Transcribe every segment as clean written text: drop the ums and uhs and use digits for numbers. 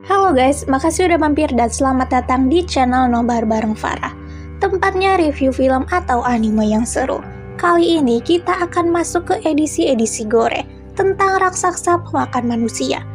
Halo guys, makasih udah mampir dan selamat datang di channel Nobar bareng Farah. Tempatnya review film atau anime yang seru. Kali ini kita akan masuk ke edisi-edisi gore tentang raksasa pemakan manusia.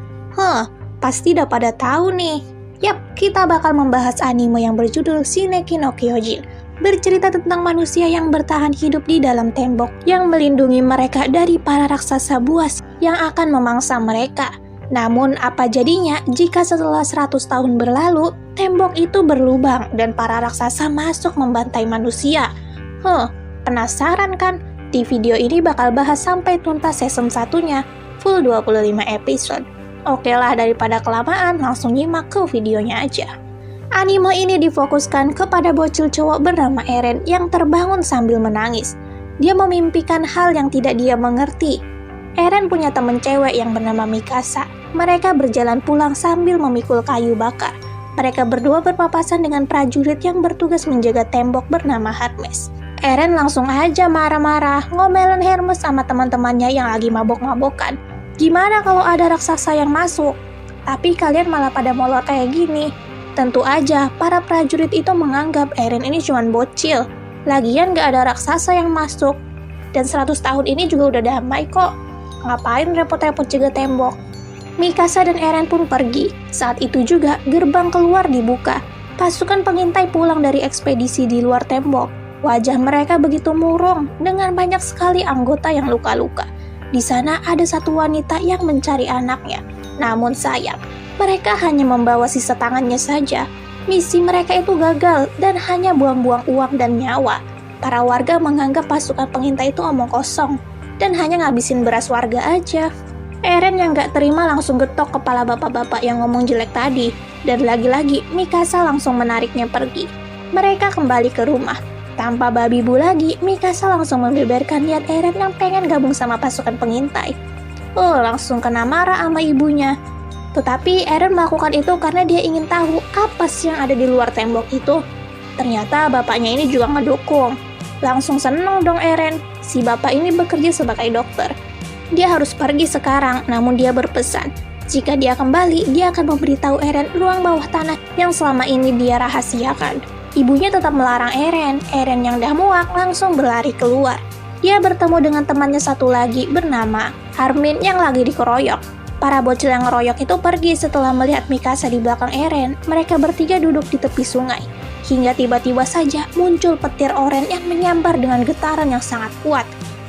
Pasti udah pada tahu nih. Yap, kita bakal membahas anime yang berjudul Shingeki no Kyojin. Bercerita tentang manusia yang bertahan hidup di dalam tembok yang melindungi mereka dari para raksasa buas yang akan memangsa mereka. Namun apa jadinya jika setelah 100 tahun berlalu, tembok itu berlubang dan para raksasa masuk membantai manusia? Penasaran kan? Di video ini bakal bahas sampai tuntas season 1-nya, full 25 episode. Oke lah, daripada kelamaan, langsung nyimak ke videonya aja. Anime ini difokuskan kepada bocil cowok bernama Eren yang terbangun sambil menangis. Dia memimpikan hal yang tidak dia mengerti. Eren punya temen cewek yang bernama Mikasa. Mereka berjalan pulang sambil memikul kayu bakar. Mereka berdua berpapasan dengan prajurit yang bertugas menjaga tembok bernama Hermes. Eren langsung aja marah-marah, ngomelin Hermes sama teman-temannya yang lagi mabok-mabokan. Gimana kalau ada raksasa yang masuk? Tapi kalian malah pada molor kayak gini. Tentu aja, para prajurit itu menganggap Eren ini cuma bocil. Lagian gak ada raksasa yang masuk. Dan 100 tahun ini juga udah damai kok. Ngapain repot-repot jaga tembok? Mikasa dan Eren pun pergi. Saat itu juga gerbang keluar dibuka. Pasukan pengintai pulang dari ekspedisi di luar tembok. Wajah mereka begitu murung dengan banyak sekali anggota yang luka-luka. Di sana ada satu wanita yang mencari anaknya. Namun sayang, mereka hanya membawa sisa tangannya saja. Misi mereka itu gagal dan hanya buang-buang uang dan nyawa. Para warga menganggap pasukan pengintai itu omong kosong dan hanya ngabisin beras warga aja. Eren yang gak terima langsung getok kepala bapak-bapak yang ngomong jelek tadi. Dan lagi-lagi Mikasa langsung menariknya pergi. Mereka kembali ke rumah. Tanpa babi bu lagi, Mikasa langsung membeberkan niat Eren yang pengen gabung sama pasukan pengintai. Langsung kena marah sama ibunya. Tetapi Eren melakukan itu karena dia ingin tahu apa sih yang ada di luar tembok itu. Ternyata bapaknya ini juga ngedukung. Langsung seneng dong Eren. Si bapak ini bekerja sebagai dokter. Dia harus pergi sekarang, namun dia berpesan, jika dia kembali, dia akan memberitahu Eren ruang bawah tanah yang selama ini dia rahasiakan. Ibunya tetap melarang Eren. Eren yang dah muak langsung berlari keluar. Dia bertemu dengan temannya satu lagi bernama Armin yang lagi dikeroyok. Para bocil yang ngeroyok itu pergi setelah melihat Mikasa di belakang Eren. Mereka bertiga duduk di tepi sungai. Hingga tiba-tiba saja muncul petir oren yang menyambar dengan getaran yang sangat kuat.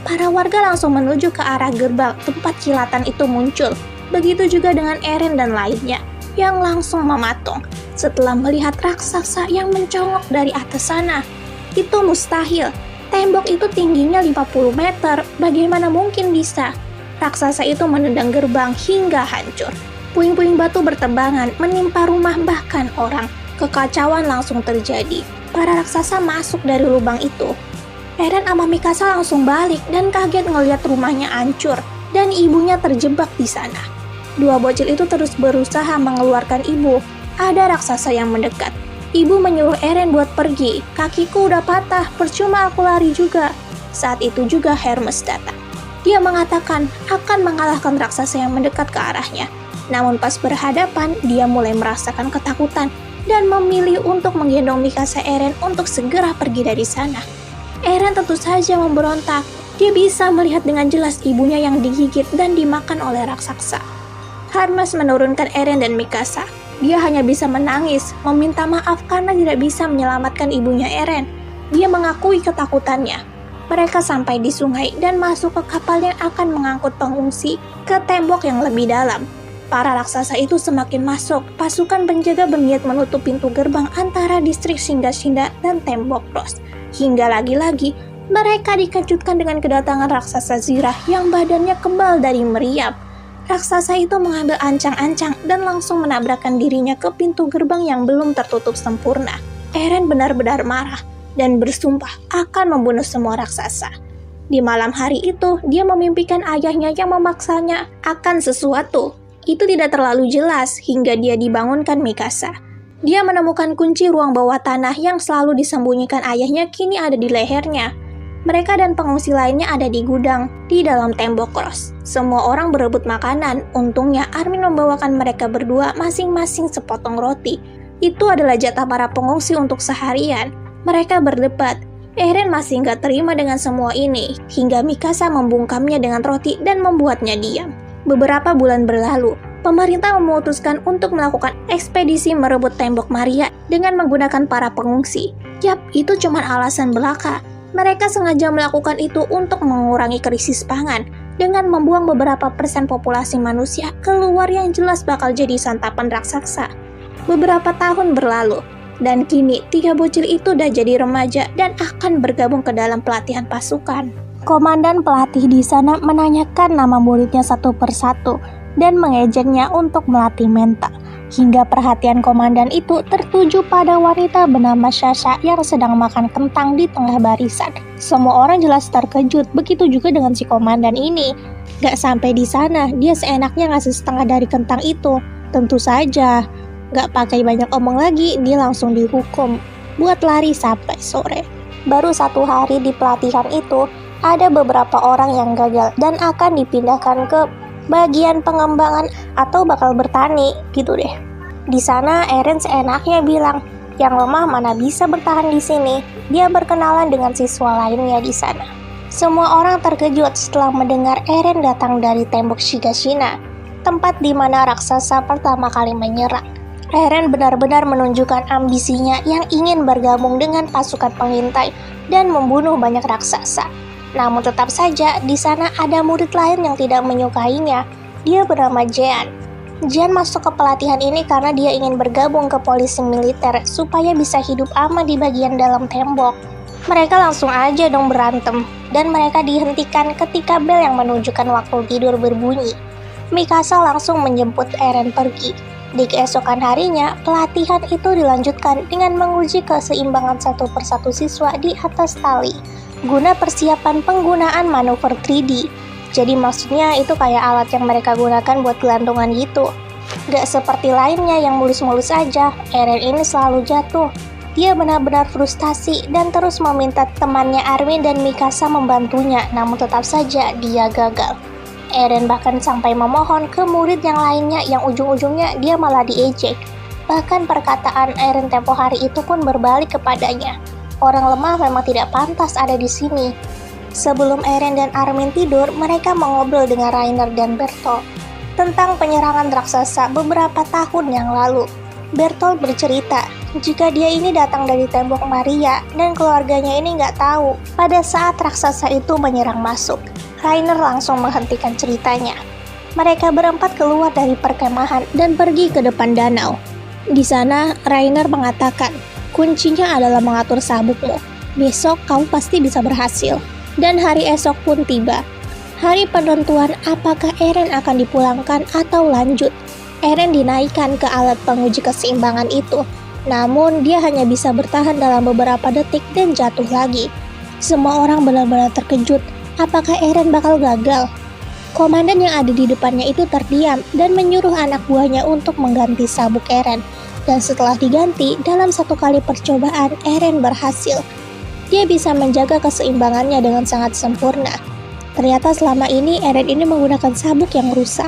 Para warga langsung menuju ke arah gerbang tempat kilatan itu muncul. Begitu juga dengan Eren dan lainnya yang langsung mematung setelah melihat raksasa yang mencongok dari atas sana. Itu mustahil. Tembok itu tingginya 50 meter. Bagaimana mungkin bisa? Raksasa itu menendang gerbang hingga hancur. Puing-puing batu bertebangan menimpa rumah bahkan orang. Kekacauan langsung terjadi. Para raksasa masuk dari lubang itu. Eren sama Mikasa langsung balik dan kaget ngelihat rumahnya hancur dan ibunya terjebak di sana. Dua bocil itu terus berusaha mengeluarkan ibu. Ada raksasa yang mendekat. Ibu menyuruh Eren buat pergi. Kakiku udah patah, percuma aku lari juga. Saat itu juga Hermes datang. Dia mengatakan akan mengalahkan raksasa yang mendekat ke arahnya. Namun pas berhadapan, dia mulai merasakan ketakutan dan memilih untuk menggendong Mikasa Eren untuk segera pergi dari sana. Eren tentu saja memberontak. Dia bisa melihat dengan jelas ibunya yang digigit dan dimakan oleh raksasa. Hermes menurunkan Eren dan Mikasa. Dia hanya bisa menangis, meminta maaf karena tidak bisa menyelamatkan ibunya Eren. Dia mengakui ketakutannya. Mereka sampai di sungai dan masuk ke kapal yang akan mengangkut pengungsi ke tembok yang lebih dalam. Para raksasa itu semakin masuk. Pasukan penjaga berniat menutup pintu gerbang antara distrik Shiganshina dan tembok Rose. Hingga lagi-lagi, mereka dikejutkan dengan kedatangan raksasa Zirah yang badannya kebal dari meriam. Raksasa itu mengambil ancang-ancang dan langsung menabrakkan dirinya ke pintu gerbang yang belum tertutup sempurna. Eren benar-benar marah dan bersumpah akan membunuh semua raksasa. Di malam hari itu, dia memimpikan ayahnya yang memaksanya akan sesuatu. Itu tidak terlalu jelas hingga dia dibangunkan Mikasa. Dia menemukan kunci ruang bawah tanah yang selalu disembunyikan ayahnya kini ada di lehernya. Mereka dan pengungsi lainnya ada di gudang, di dalam tembok kos. Semua orang berebut makanan. Untungnya Armin membawakan mereka berdua masing-masing sepotong roti. Itu adalah jatah para pengungsi untuk seharian. Mereka berdebat. Eren masih nggak terima dengan semua ini, hingga Mikasa membungkamnya dengan roti dan membuatnya diam. Beberapa bulan berlalu, pemerintah memutuskan untuk melakukan ekspedisi merebut tembok Maria dengan menggunakan para pengungsi. Yap, itu cuma alasan belaka. Mereka sengaja melakukan itu untuk mengurangi krisis pangan dengan membuang beberapa persen populasi manusia keluar yang jelas bakal jadi santapan raksasa. Beberapa tahun berlalu, dan kini 3 bocil itu udah jadi remaja dan akan bergabung ke dalam pelatihan pasukan. Komandan pelatih di sana menanyakan nama muridnya satu persatu dan mengejeknya untuk melatih mental. Hingga perhatian komandan itu tertuju pada wanita bernama Sasha yang sedang makan kentang di tengah barisan. Semua orang jelas terkejut, begitu juga dengan si komandan ini. Gak sampai di sana, dia seenaknya ngasih setengah dari kentang itu. Tentu saja, gak pakai banyak omong lagi, dia langsung dihukum buat lari sampai sore. Baru 1 hari di pelatihan itu, ada beberapa orang yang gagal dan akan dipindahkan ke bagian pengembangan atau bakal bertani gitu deh. Di sana Eren seenaknya bilang, yang lemah mana bisa bertahan di sini. Dia berkenalan dengan siswa lainnya di sana. Semua orang terkejut setelah mendengar Eren datang dari tembok Shigashina, tempat di mana raksasa pertama kali menyerang. Eren benar-benar menunjukkan ambisinya yang ingin bergabung dengan pasukan pengintai dan membunuh banyak raksasa. Namun tetap saja di sana ada murid lain yang tidak menyukainya. Dia bernama Jean. Jean masuk ke pelatihan ini karena dia ingin bergabung ke polisi militer supaya bisa hidup aman di bagian dalam tembok. Mereka langsung aja dong berantem dan mereka dihentikan ketika bel yang menunjukkan waktu tidur berbunyi. Mikasa langsung menjemput Eren pergi. Di keesokan harinya, pelatihan itu dilanjutkan dengan menguji keseimbangan satu persatu siswa di atas tali guna persiapan penggunaan manuver 3D. Jadi maksudnya itu kayak alat yang mereka gunakan buat gelantungan gitu. Gak seperti lainnya yang mulus-mulus aja, Eren ini selalu jatuh. Dia benar-benar frustasi dan terus meminta temannya Armin dan Mikasa membantunya, namun tetap saja dia gagal. Eren bahkan sampai memohon ke murid yang lainnya yang ujung-ujungnya dia malah diejek. Bahkan perkataan Eren tempo hari itu pun berbalik kepadanya. Orang lemah memang tidak pantas ada di sini. Sebelum Eren dan Armin tidur, mereka mengobrol dengan Rainer dan Bertolt tentang penyerangan raksasa beberapa tahun yang lalu. Bertolt bercerita jika dia ini datang dari tembok Maria dan keluarganya ini nggak tahu pada saat raksasa itu menyerang masuk. Rainer langsung menghentikan ceritanya. Mereka berempat keluar dari perkemahan dan pergi ke depan danau. Di sana, Rainer mengatakan, kuncinya adalah mengatur sabukmu. Besok kamu pasti bisa berhasil. Dan hari esok pun tiba. Hari penentuan apakah Eren akan dipulangkan atau lanjut. Eren dinaikkan ke alat penguji keseimbangan itu. Namun dia hanya bisa bertahan dalam beberapa detik dan jatuh lagi. Semua orang benar-benar terkejut. Apakah Eren bakal gagal? Komandan yang ada di depannya itu terdiam dan menyuruh anak buahnya untuk mengganti sabuk Eren. Dan setelah diganti, dalam 1 kali percobaan, Eren berhasil. Dia bisa menjaga keseimbangannya dengan sangat sempurna. Ternyata selama ini Eren ini menggunakan sabuk yang rusak.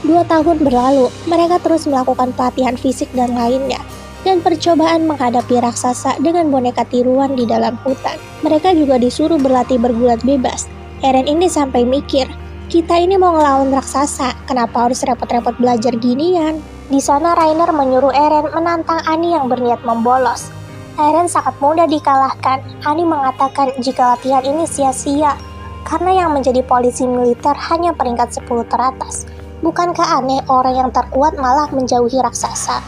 2 tahun berlalu, mereka terus melakukan pelatihan fisik dan lainnya, dan percobaan menghadapi raksasa dengan boneka tiruan di dalam hutan. Mereka juga disuruh berlatih bergulat bebas. Eren ini sampai mikir, kita ini mau ngelawan raksasa, kenapa harus repot-repot belajar ginian? Di sana Rainer menyuruh Eren menantang Annie yang berniat membolos. Eren sangat mudah dikalahkan. Annie mengatakan jika latihan ini sia-sia, karena yang menjadi polisi militer hanya peringkat 10 teratas. Bukankah aneh orang yang terkuat malah menjauhi raksasa?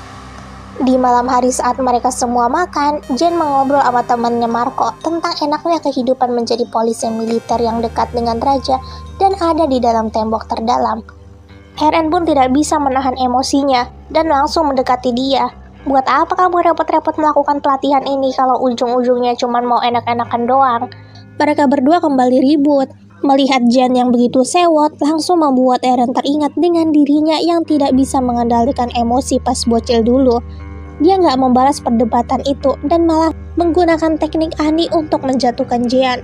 Di malam hari saat mereka semua makan, Jen mengobrol sama temannya Marco tentang enaknya kehidupan menjadi polisi militer yang dekat dengan raja dan ada di dalam tembok terdalam. Eren pun tidak bisa menahan emosinya dan langsung mendekati dia. Buat apa kamu repot-repot melakukan pelatihan ini kalau ujung-ujungnya cuma mau enak-enakan doang? Mereka berdua kembali ribut. Melihat Jen yang begitu sewot, langsung membuat Eren teringat dengan dirinya yang tidak bisa mengendalikan emosi pas bocil dulu. Dia nggak membalas perdebatan itu dan malah menggunakan teknik Annie untuk menjatuhkan Jean.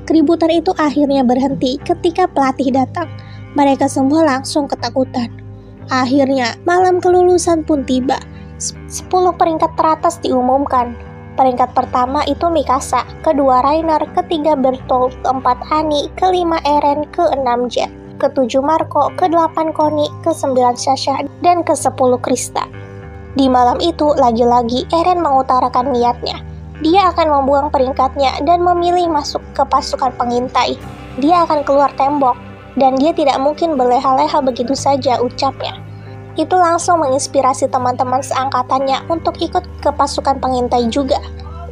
Keributan itu akhirnya berhenti ketika pelatih datang. Mereka semua langsung ketakutan. Akhirnya, malam kelulusan pun tiba. 10 peringkat teratas diumumkan. Peringkat pertama itu Mikasa, kedua Rainer, ketiga Bertolt, keempat Annie, kelima Eren, keenam Jet, ketujuh Marco, kedelapan Connie, kesembilan Sasha, dan ke-10 Krista. Di malam itu, lagi-lagi Eren mengutarakan niatnya. Dia akan membuang peringkatnya dan memilih masuk ke pasukan pengintai. Dia akan keluar tembok, dan dia tidak mungkin berleha-leha begitu saja, ucapnya. Itu langsung menginspirasi teman-teman seangkatannya untuk ikut ke pasukan pengintai juga.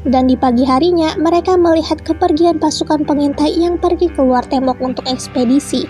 Dan di pagi harinya, mereka melihat kepergian pasukan pengintai yang pergi keluar tembok untuk ekspedisi.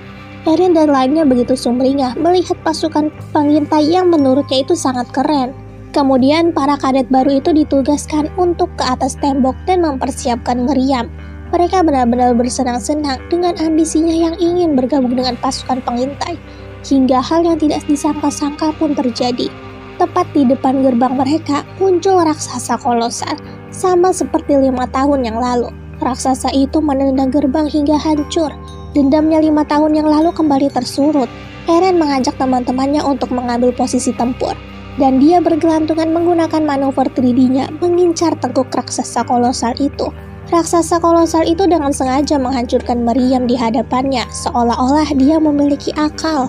Eren dan lainnya begitu sumringah melihat pasukan pengintai yang menurutnya itu sangat keren. Kemudian para kadet baru itu ditugaskan untuk ke atas tembok dan mempersiapkan meriam. Mereka benar-benar bersenang-senang dengan ambisinya yang ingin bergabung dengan pasukan pengintai. Hingga hal yang tidak disangka-sangka pun terjadi. Tepat di depan gerbang mereka muncul raksasa kolosal, sama seperti 5 tahun yang lalu. Raksasa itu menendang gerbang hingga hancur. Dendamnya 5 tahun yang lalu kembali tersurut. Eren mengajak teman-temannya untuk mengambil posisi tempur. Dan dia bergelantungan menggunakan manuver 3D-nya mengincar tengkuk raksasa kolosal itu. Raksasa kolosal itu dengan sengaja menghancurkan meriam di hadapannya, seolah-olah dia memiliki akal.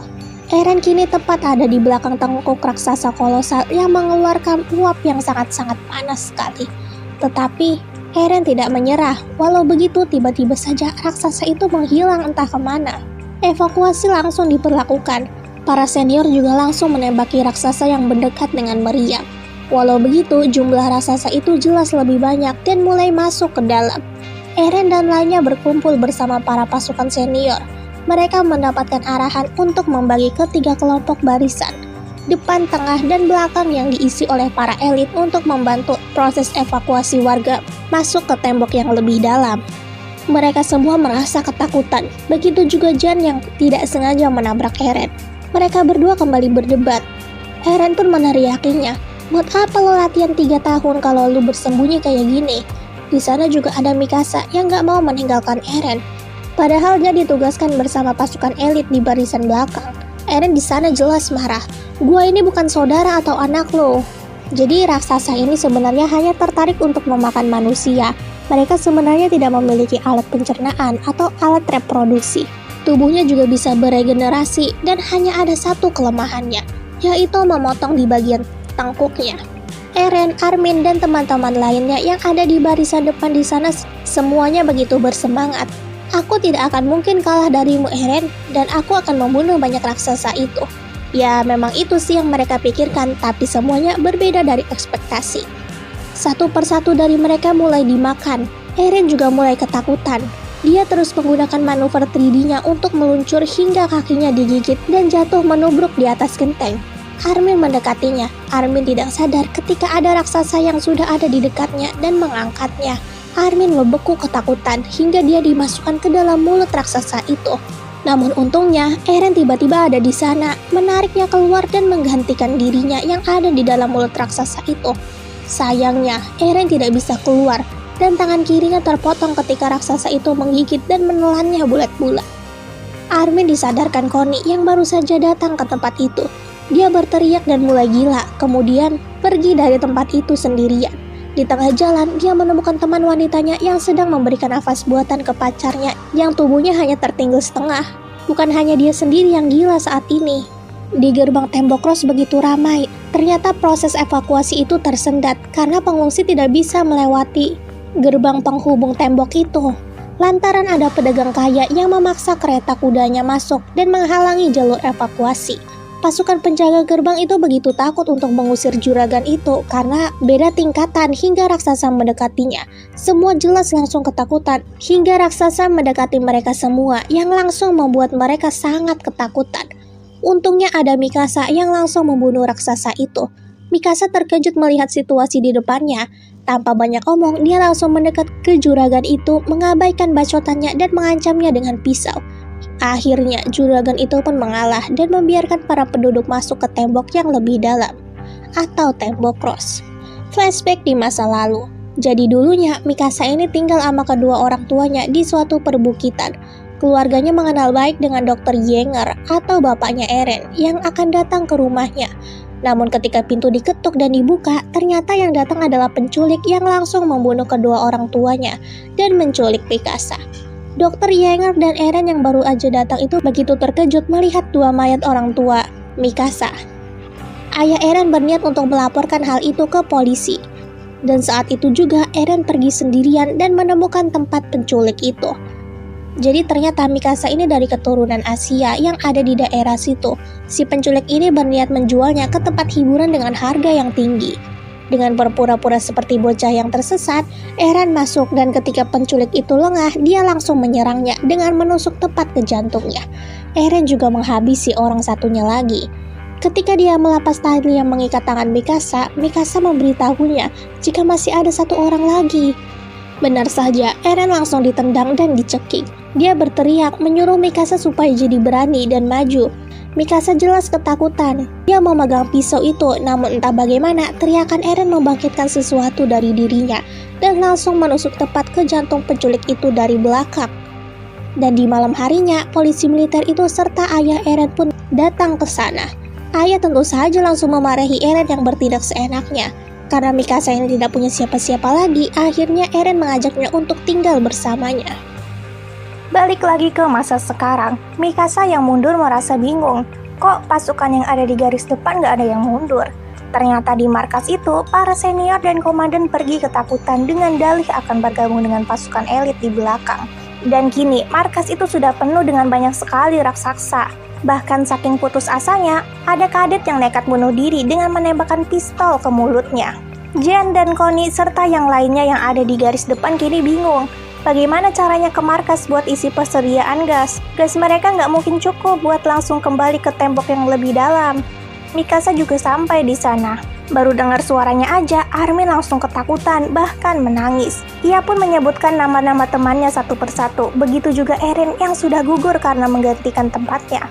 Eren kini tepat ada di belakang tengkuk raksasa kolosal yang mengeluarkan uap yang sangat-sangat panas sekali. Tetapi Eren tidak menyerah, walau begitu tiba-tiba saja raksasa itu menghilang entah kemana. Evakuasi langsung diperlakukan. Para senior juga langsung menembaki raksasa yang mendekat dengan meriam. Walau begitu, jumlah raksasa itu jelas lebih banyak dan mulai masuk ke dalam. Eren dan lainnya berkumpul bersama para pasukan senior. Mereka mendapatkan arahan untuk membagi ke 3 kelompok barisan, depan, tengah, dan belakang yang diisi oleh para elit untuk membantu proses evakuasi warga masuk ke tembok yang lebih dalam. Mereka semua merasa ketakutan, begitu juga Jan yang tidak sengaja menabrak Eren. Mereka berdua kembali berdebat. Eren pun meneriakinya, "Buat apa lo latihan 3 tahun kalau lo bersembunyi kayak gini?" Di sana juga ada Mikasa yang gak mau meninggalkan Eren. Padahal dia ditugaskan bersama pasukan elit di barisan belakang. Eren di sana jelas marah. "Gua ini bukan saudara atau anak lo." Jadi raksasa ini sebenarnya hanya tertarik untuk memakan manusia. Mereka sebenarnya tidak memiliki alat pencernaan atau alat reproduksi. Tubuhnya juga bisa beregenerasi dan hanya ada satu kelemahannya, yaitu memotong di bagian tengkuknya. Eren, Armin, dan teman-teman lainnya yang ada di barisan depan di sana semuanya begitu bersemangat. "Aku tidak akan mungkin kalah darimu, Eren, dan aku akan membunuh banyak raksasa itu." Ya, memang itu sih yang mereka pikirkan, tapi semuanya berbeda dari ekspektasi. Satu persatu dari mereka mulai dimakan. Eren juga mulai ketakutan. Dia terus menggunakan manuver 3D-nya untuk meluncur hingga kakinya digigit dan jatuh menubruk di atas genteng. Armin mendekatinya. Armin tidak sadar ketika ada raksasa yang sudah ada di dekatnya dan mengangkatnya. Armin membeku ketakutan hingga dia dimasukkan ke dalam mulut raksasa itu. Namun untungnya, Eren tiba-tiba ada di sana, menariknya keluar dan menggantikan dirinya yang ada di dalam mulut raksasa itu. Sayangnya, Eren tidak bisa keluar, dan tangan kirinya terpotong ketika raksasa itu menggigit dan menelannya bulat-bulat. Armin disadarkan Connie yang baru saja datang ke tempat itu. Dia berteriak dan mulai gila, kemudian pergi dari tempat itu sendirian. Di tengah jalan, dia menemukan teman wanitanya yang sedang memberikan nafas buatan ke pacarnya yang tubuhnya hanya tertinggal setengah. Bukan hanya dia sendiri yang gila saat ini. Di gerbang tembok Ross begitu ramai. Ternyata proses evakuasi itu tersendat karena pengungsi tidak bisa melewati gerbang penghubung tembok itu, lantaran ada pedagang kaya yang memaksa kereta kudanya masuk dan menghalangi jalur evakuasi. Pasukan penjaga gerbang itu begitu takut untuk mengusir juragan itu karena beda tingkatan hingga raksasa mendekatinya. Semua jelas langsung ketakutan hingga raksasa mendekati mereka semua yang langsung membuat mereka sangat ketakutan. Untungnya ada Mikasa yang langsung membunuh raksasa itu. Mikasa terkejut melihat situasi di depannya. Tanpa banyak omong, dia langsung mendekat ke juragan itu, mengabaikan bacotannya dan mengancamnya dengan pisau. Akhirnya, juragan itu pun mengalah dan membiarkan para penduduk masuk ke tembok yang lebih dalam, atau tembok Ross. Flashback di masa lalu. Jadi dulunya Mikasa ini tinggal sama kedua orang tuanya di suatu perbukitan. Keluarganya mengenal baik dengan Dr. Yeager atau bapaknya Eren yang akan datang ke rumahnya. Namun ketika pintu diketuk dan dibuka, ternyata yang datang adalah penculik yang langsung membunuh kedua orang tuanya dan menculik Mikasa. Dr. Yeager dan Eren yang baru aja datang itu begitu terkejut melihat dua mayat orang tua Mikasa. Ayah Eren berniat untuk melaporkan hal itu ke polisi. Dan saat itu juga Eren pergi sendirian dan menemukan tempat penculik itu. Jadi ternyata Mikasa ini dari keturunan Asia yang ada di daerah situ. Si penculik ini berniat menjualnya ke tempat hiburan dengan harga yang tinggi. Dengan berpura-pura seperti bocah yang tersesat, Eren masuk dan ketika penculik itu lengah, dia langsung menyerangnya dengan menusuk tepat ke jantungnya. Eren juga menghabisi orang satunya lagi. Ketika dia melepas tali yang mengikat tangan Mikasa, Mikasa memberitahunya jika masih ada satu orang lagi. Benar saja, Eren langsung ditendang dan dicekik. Dia berteriak menyuruh Mikasa supaya jadi berani dan maju. Mikasa jelas ketakutan. Dia memegang pisau itu, namun entah bagaimana teriakan Eren membangkitkan sesuatu dari dirinya dan langsung menusuk tepat ke jantung penculik itu dari belakang. Dan di malam harinya, polisi militer itu serta ayah Eren pun datang ke sana. Ayah tentu saja langsung memarahi Eren yang bertindak seenaknya. Karena Mikasa ini tidak punya siapa-siapa lagi, akhirnya Eren mengajaknya untuk tinggal bersamanya. Balik lagi ke masa sekarang, Mikasa yang mundur merasa bingung. Kok pasukan yang ada di garis depan gak ada yang mundur? Ternyata di markas itu, para senior dan komandan pergi ketakutan dengan dalih akan bergabung dengan pasukan elit di belakang. Dan kini, markas itu sudah penuh dengan banyak sekali raksasa. Bahkan saking putus asanya, ada kadet yang nekat bunuh diri dengan menembakkan pistol ke mulutnya. Jen dan Connie serta yang lainnya yang ada di garis depan kini bingung. Bagaimana caranya ke markas buat isi persediaan gas? Gas mereka nggak mungkin cukup buat langsung kembali ke tembok yang lebih dalam. Mikasa juga sampai di sana. Baru dengar suaranya aja, Armin langsung ketakutan, bahkan menangis. Ia pun menyebutkan nama-nama temannya satu persatu. Begitu juga Eren yang sudah gugur karena menggantikan tempatnya.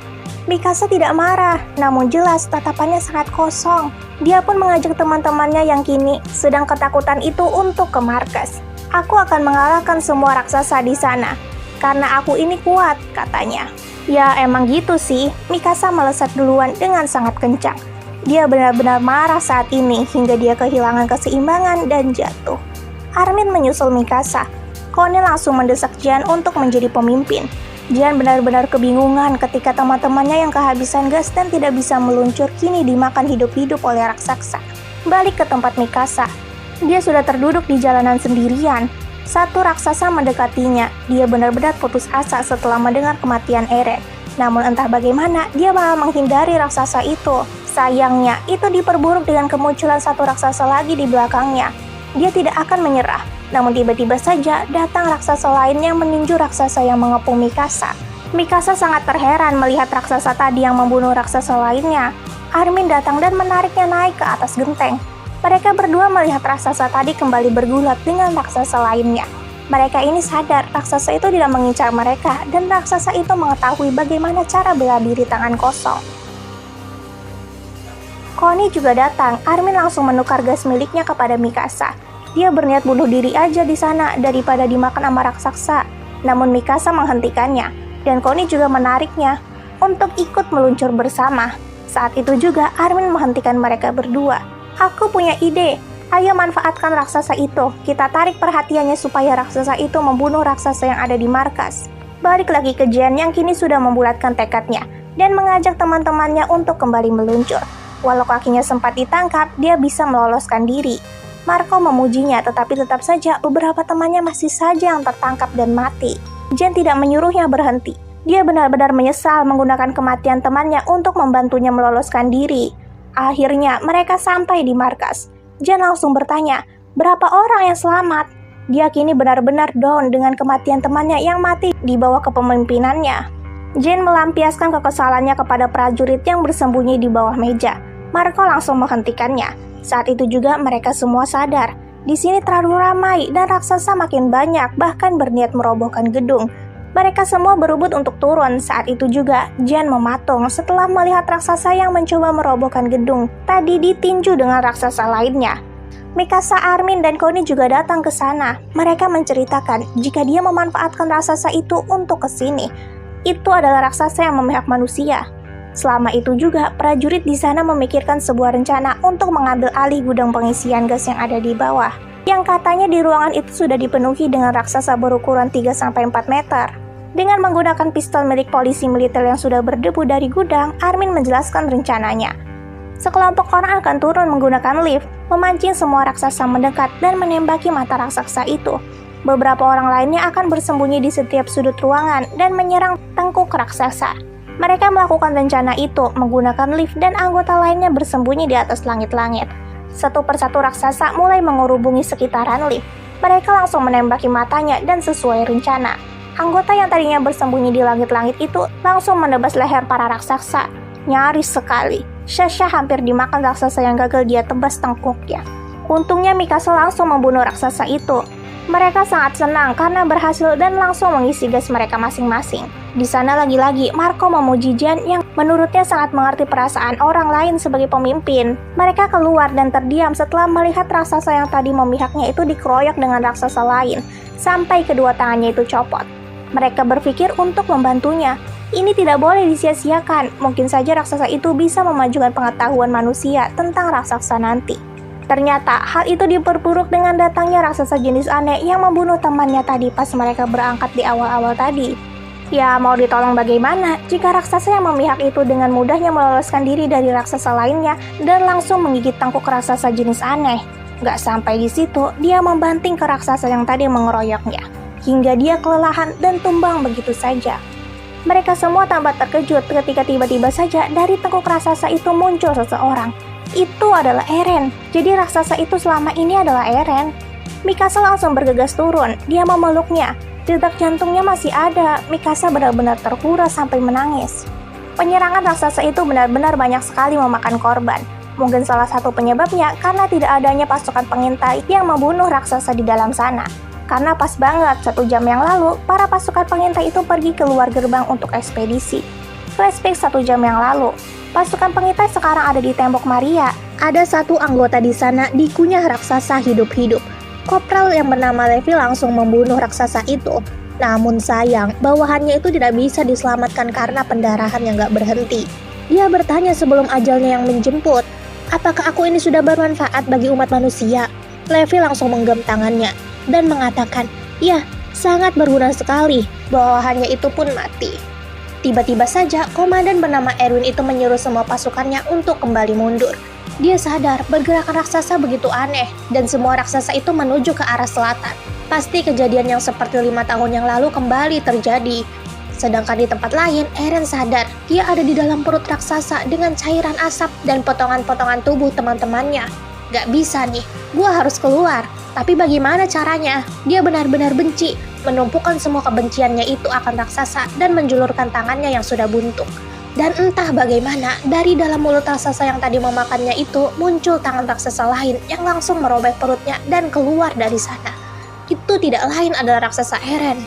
Mikasa tidak marah, namun jelas tatapannya sangat kosong. Dia pun mengajak teman-temannya yang kini sedang ketakutan itu untuk ke markas. Aku akan mengalahkan semua raksasa di sana, karena aku ini kuat, katanya. Ya emang gitu sih, Mikasa melesat duluan dengan sangat kencang. Dia benar-benar marah saat ini hingga dia kehilangan keseimbangan dan jatuh. Armin menyusul Mikasa. Connie langsung mendesak Jan untuk menjadi pemimpin. Jan benar-benar kebingungan ketika teman-temannya yang kehabisan gas dan tidak bisa meluncur kini dimakan hidup-hidup oleh raksasa. Balik ke tempat Mikasa. Dia sudah terduduk di jalanan sendirian. Satu raksasa mendekatinya. Dia benar-benar putus asa setelah mendengar kematian Eren. Namun entah bagaimana, dia malah menghindari raksasa itu. Sayangnya, itu diperburuk dengan kemunculan satu raksasa lagi di belakangnya. Dia tidak akan menyerah. Namun tiba-tiba saja datang raksasa lain yang meninju raksasa yang mengepung Mikasa. Mikasa sangat terheran melihat raksasa tadi yang membunuh raksasa lainnya. Armin datang dan menariknya naik ke atas genteng. Mereka berdua melihat raksasa tadi kembali bergulat dengan raksasa lainnya. Mereka ini sadar raksasa itu tidak mengincar mereka dan raksasa itu mengetahui bagaimana cara bela diri tangan kosong. Connie juga datang. Armin langsung menukar gas miliknya kepada Mikasa. Dia berniat bunuh diri aja di sana daripada dimakan sama raksasa. Namun Mikasa menghentikannya, dan Connie juga menariknya untuk ikut meluncur bersama. Saat itu juga Armin menghentikan mereka berdua. Aku punya ide. Ayo manfaatkan raksasa itu. Kita tarik perhatiannya supaya raksasa itu membunuh raksasa yang ada di markas. Balik lagi ke Jan yang kini sudah membulatkan tekadnya dan mengajak teman-temannya untuk kembali meluncur. Walau kakinya sempat ditangkap, dia bisa meloloskan diri. Marco memujinya, tetapi tetap saja beberapa temannya masih saja yang tertangkap dan mati. Jen tidak menyuruhnya berhenti. Dia benar-benar menyesal menggunakan kematian temannya untuk membantunya meloloskan diri. Akhirnya mereka sampai di markas. Jen langsung bertanya, berapa orang yang selamat? Dia kini benar-benar down dengan kematian temannya yang mati di bawah kepemimpinannya. Jen melampiaskan kekesalannya kepada prajurit yang bersembunyi di bawah meja. Marco langsung menghentikannya. Saat itu juga mereka semua sadar, di sini terlalu ramai dan raksasa makin banyak, bahkan berniat merobohkan gedung. Mereka semua berebut untuk turun. Saat itu juga Jan mematung setelah melihat raksasa yang mencoba merobohkan gedung tadi ditinju dengan raksasa lainnya. Mikasa, Armin, dan Connie juga datang ke sana. Mereka menceritakan jika dia memanfaatkan raksasa itu untuk kesini. Itu adalah raksasa yang memihak manusia. Selama itu juga, prajurit di sana memikirkan sebuah rencana untuk mengambil alih gudang pengisian gas yang ada di bawah. Yang katanya di ruangan itu sudah dipenuhi dengan raksasa berukuran 3-4 meter. Dengan menggunakan pistol milik polisi militer yang sudah berdebu dari gudang, Armin menjelaskan rencananya. Sekelompok orang akan turun menggunakan lift, memancing semua raksasa mendekat dan menembaki mata raksasa itu. Beberapa orang lainnya akan bersembunyi di setiap sudut ruangan dan menyerang tengkuk raksasa. Mereka melakukan rencana itu menggunakan lift dan anggota lainnya bersembunyi di atas langit-langit. Satu persatu raksasa mulai mengerubungi sekitaran lift. Mereka langsung menembaki matanya dan sesuai rencana. Anggota yang tadinya bersembunyi di langit-langit itu langsung menebas leher para raksasa. Nyaris sekali, Sasha hampir dimakan raksasa yang gagal dia tebas tengkuknya. Untungnya Mikasa langsung membunuh raksasa itu. Mereka sangat senang karena berhasil dan langsung mengisi gas mereka masing-masing. Di sana lagi-lagi Marco memuji Jen yang menurutnya sangat mengerti perasaan orang lain sebagai pemimpin. Mereka keluar dan terdiam setelah melihat raksasa yang tadi memihaknya itu dikeroyok dengan raksasa lain sampai kedua tangannya itu copot. Mereka berpikir untuk membantunya. Ini tidak boleh disia-siakan. Mungkin saja raksasa itu bisa memajukan pengetahuan manusia tentang raksasa nanti. Ternyata hal itu diperburuk dengan datangnya raksasa jenis aneh yang membunuh temannya tadi pas mereka berangkat di awal-awal tadi. Ya, mau ditolong bagaimana jika raksasa yang memihak itu dengan mudahnya meloloskan diri dari raksasa lainnya dan langsung menggigit tengkuk raksasa jenis aneh. Gak sampai di situ, dia membanting ke raksasa yang tadi mengeroyoknya, hingga dia kelelahan dan tumbang begitu saja. Mereka semua tampak terkejut ketika tiba-tiba saja dari tengkuk raksasa itu muncul seseorang. Itu adalah Eren. Jadi raksasa itu selama ini adalah Eren. Mikasa langsung bergegas turun. Dia memeluknya. Detak jantungnya masih ada. Mikasa benar-benar terkuras sampai menangis. Penyerangan raksasa itu benar-benar banyak sekali memakan korban. Mungkin salah satu penyebabnya karena tidak adanya pasukan pengintai yang membunuh raksasa di dalam sana. Karena pas banget 1 jam yang lalu, para pasukan pengintai itu pergi keluar gerbang untuk ekspedisi. Flashback 1 jam yang lalu, pasukan pengintai sekarang ada di tembok Maria. Ada satu anggota di sana dikunyah raksasa hidup-hidup. Kopral yang bernama Levi langsung membunuh raksasa itu. Namun sayang, bawahannya itu tidak bisa diselamatkan karena pendarahan yang gak berhenti. Dia bertanya sebelum ajalnya yang menjemput, apakah aku ini sudah bermanfaat bagi umat manusia? Levi langsung menggenggam tangannya dan mengatakan, ya, sangat berguna sekali. Bawahannya itu pun mati. Tiba-tiba saja, komandan bernama Erwin itu menyuruh semua pasukannya untuk kembali mundur. Dia sadar pergerakan raksasa begitu aneh, dan semua raksasa itu menuju ke arah selatan. Pasti kejadian yang seperti 5 tahun yang lalu kembali terjadi. Sedangkan di tempat lain, Eren sadar dia ada di dalam perut raksasa dengan cairan asap dan potongan-potongan tubuh teman-temannya. Gak bisa nih, gua harus keluar. Tapi bagaimana caranya? Dia benar-benar benci, menumpukan semua kebenciannya itu akan raksasa dan menjulurkan tangannya yang sudah buntung. Dan entah bagaimana, dari dalam mulut raksasa yang tadi memakannya itu muncul tangan raksasa lain yang langsung merobek perutnya dan keluar dari sana. Itu tidak lain adalah raksasa Eren.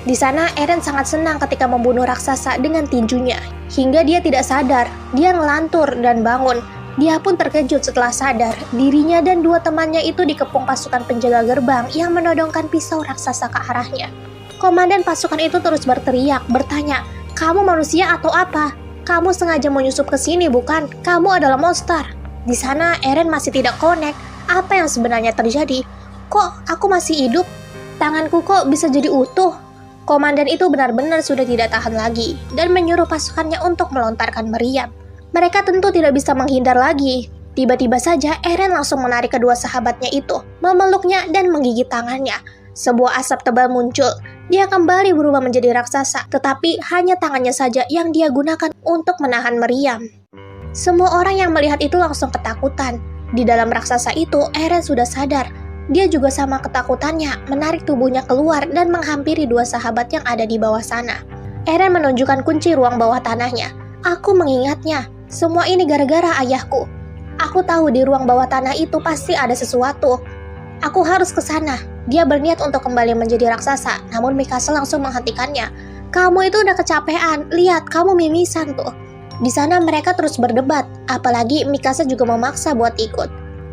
Di sana Eren sangat senang ketika membunuh raksasa dengan tinjunya, hingga dia tidak sadar, dia ngelantur dan bangun. Dia pun terkejut setelah sadar, dirinya dan 2 temannya itu dikepung pasukan penjaga gerbang yang menodongkan pisau raksasa ke arahnya. Komandan pasukan itu terus berteriak, bertanya, "Kamu manusia atau apa? Kamu sengaja menyusup ke sini bukan? Kamu adalah monster." Di sana Eren masih tidak connect, apa yang sebenarnya terjadi? Kok aku masih hidup? Tanganku kok bisa jadi utuh? Komandan itu benar-benar sudah tidak tahan lagi dan menyuruh pasukannya untuk melontarkan meriam. Mereka tentu tidak bisa menghindar lagi. Tiba-tiba saja Eren langsung menarik kedua sahabatnya itu, memeluknya dan menggigit tangannya. Sebuah asap tebal muncul. Dia kembali berubah menjadi raksasa, tetapi hanya tangannya saja yang dia gunakan untuk menahan meriam. Semua orang yang melihat itu langsung ketakutan. Di dalam raksasa itu, Eren sudah sadar. Dia juga sama ketakutannya, menarik tubuhnya keluar dan menghampiri 2 sahabat yang ada di bawah sana. Eren menunjukkan kunci ruang bawah tanahnya. Aku mengingatnya. Semua ini gara-gara ayahku. Aku tahu di ruang bawah tanah itu pasti ada sesuatu. Aku harus ke sana. Dia berniat untuk kembali menjadi raksasa, namun Mikasa langsung menghentikannya. Kamu itu udah kecapean, lihat kamu mimisan tuh. Di sana mereka terus berdebat, apalagi Mikasa juga memaksa buat ikut.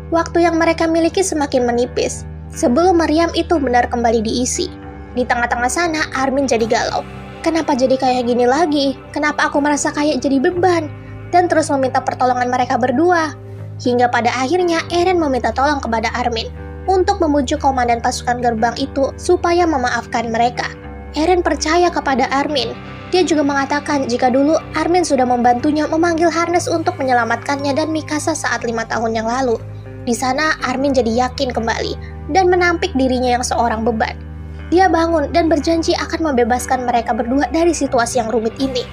Waktu yang mereka miliki semakin menipis, sebelum meriam itu benar kembali diisi. Di tengah-tengah sana, Armin jadi galau. Kenapa jadi kayak gini lagi? Kenapa aku merasa kayak jadi beban? Dan terus meminta pertolongan mereka berdua. Hingga pada akhirnya Eren meminta tolong kepada Armin untuk membujuk komandan pasukan gerbang itu supaya memaafkan mereka. Eren percaya kepada Armin. Dia juga mengatakan jika dulu Armin sudah membantunya memanggil Harnes untuk menyelamatkannya dan Mikasa saat 5 tahun yang lalu. Di sana Armin jadi yakin kembali dan menampik dirinya yang seorang beban. Dia bangun dan berjanji akan membebaskan mereka berdua dari situasi yang rumit ini.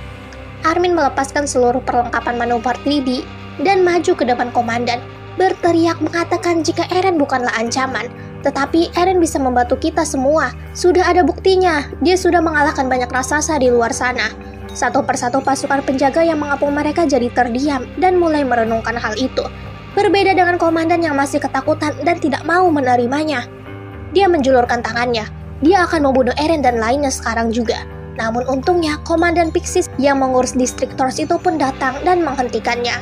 Armin melepaskan seluruh perlengkapan manuver 3D dan maju ke depan komandan, berteriak mengatakan jika Eren bukanlah ancaman, tetapi Eren bisa membantu kita semua. Sudah ada buktinya, dia sudah mengalahkan banyak raksasa di luar sana. Satu persatu pasukan penjaga yang mengapung mereka jadi terdiam dan mulai merenungkan hal itu. Berbeda dengan komandan yang masih ketakutan dan tidak mau menerimanya. Dia menjulurkan tangannya. Dia akan membunuh Eren dan lainnya sekarang juga. Namun untungnya, Komandan Pixis yang mengurus distrik Tors itu pun datang dan menghentikannya.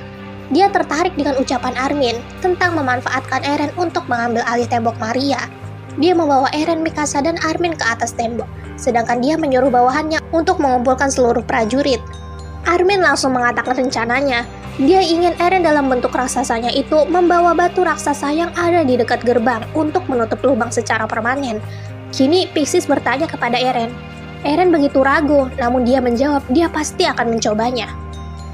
Dia tertarik dengan ucapan Armin tentang memanfaatkan Eren untuk mengambil alih tembok Maria. Dia membawa Eren, Mikasa, dan Armin ke atas tembok, sedangkan dia menyuruh bawahannya untuk mengumpulkan seluruh prajurit. Armin langsung mengatakan rencananya. Dia ingin Eren dalam bentuk raksasanya itu membawa batu raksasa yang ada di dekat gerbang untuk menutup lubang secara permanen. Kini Pixis bertanya kepada Eren. Eren begitu ragu, namun dia menjawab dia pasti akan mencobanya.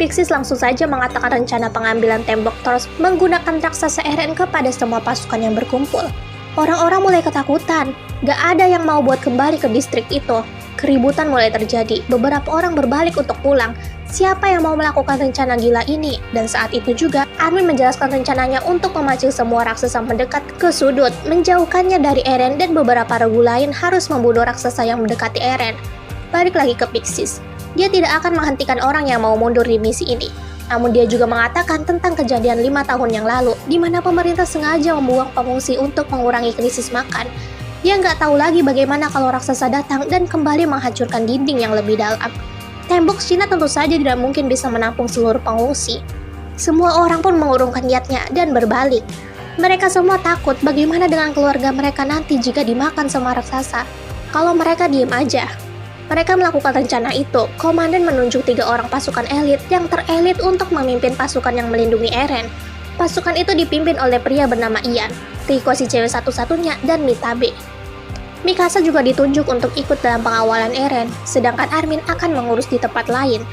Pixis langsung saja mengatakan rencana pengambilan tembok Tors menggunakan raksasa Eren kepada semua pasukan yang berkumpul. Orang-orang mulai ketakutan, gak ada yang mau buat kembali ke distrik itu. Keributan mulai terjadi, beberapa orang berbalik untuk pulang. Siapa yang mau melakukan rencana gila ini? Dan saat itu juga, Armin menjelaskan rencananya untuk memancing semua raksasa mendekat ke sudut, menjauhkannya dari Eren dan beberapa regu lain harus membunuh raksasa yang mendekati Eren. Balik lagi ke Pixis. Dia tidak akan menghentikan orang yang mau mundur di misi ini. Namun dia juga mengatakan tentang kejadian 5 tahun yang lalu, di mana pemerintah sengaja membuang pengungsi untuk mengurangi krisis makan. Dia nggak tahu lagi bagaimana kalau raksasa datang dan kembali menghancurkan dinding yang lebih dalam. Tembok Cina tentu saja tidak mungkin bisa menampung seluruh pengungsi. Semua orang pun mengurungkan niatnya dan berbalik. Mereka semua takut bagaimana dengan keluarga mereka nanti jika dimakan sama raksasa. Kalau mereka diem aja. Mereka melakukan rencana itu. Komandan menunjuk 3 orang pasukan elit yang terelit untuk memimpin pasukan yang melindungi Eren. Pasukan itu dipimpin oleh pria bernama Ian, Riko si cewek satu-satunya, dan Mitabe. Mikasa juga ditunjuk untuk ikut dalam pengawalan Eren, sedangkan Armin akan mengurus di tempat lain.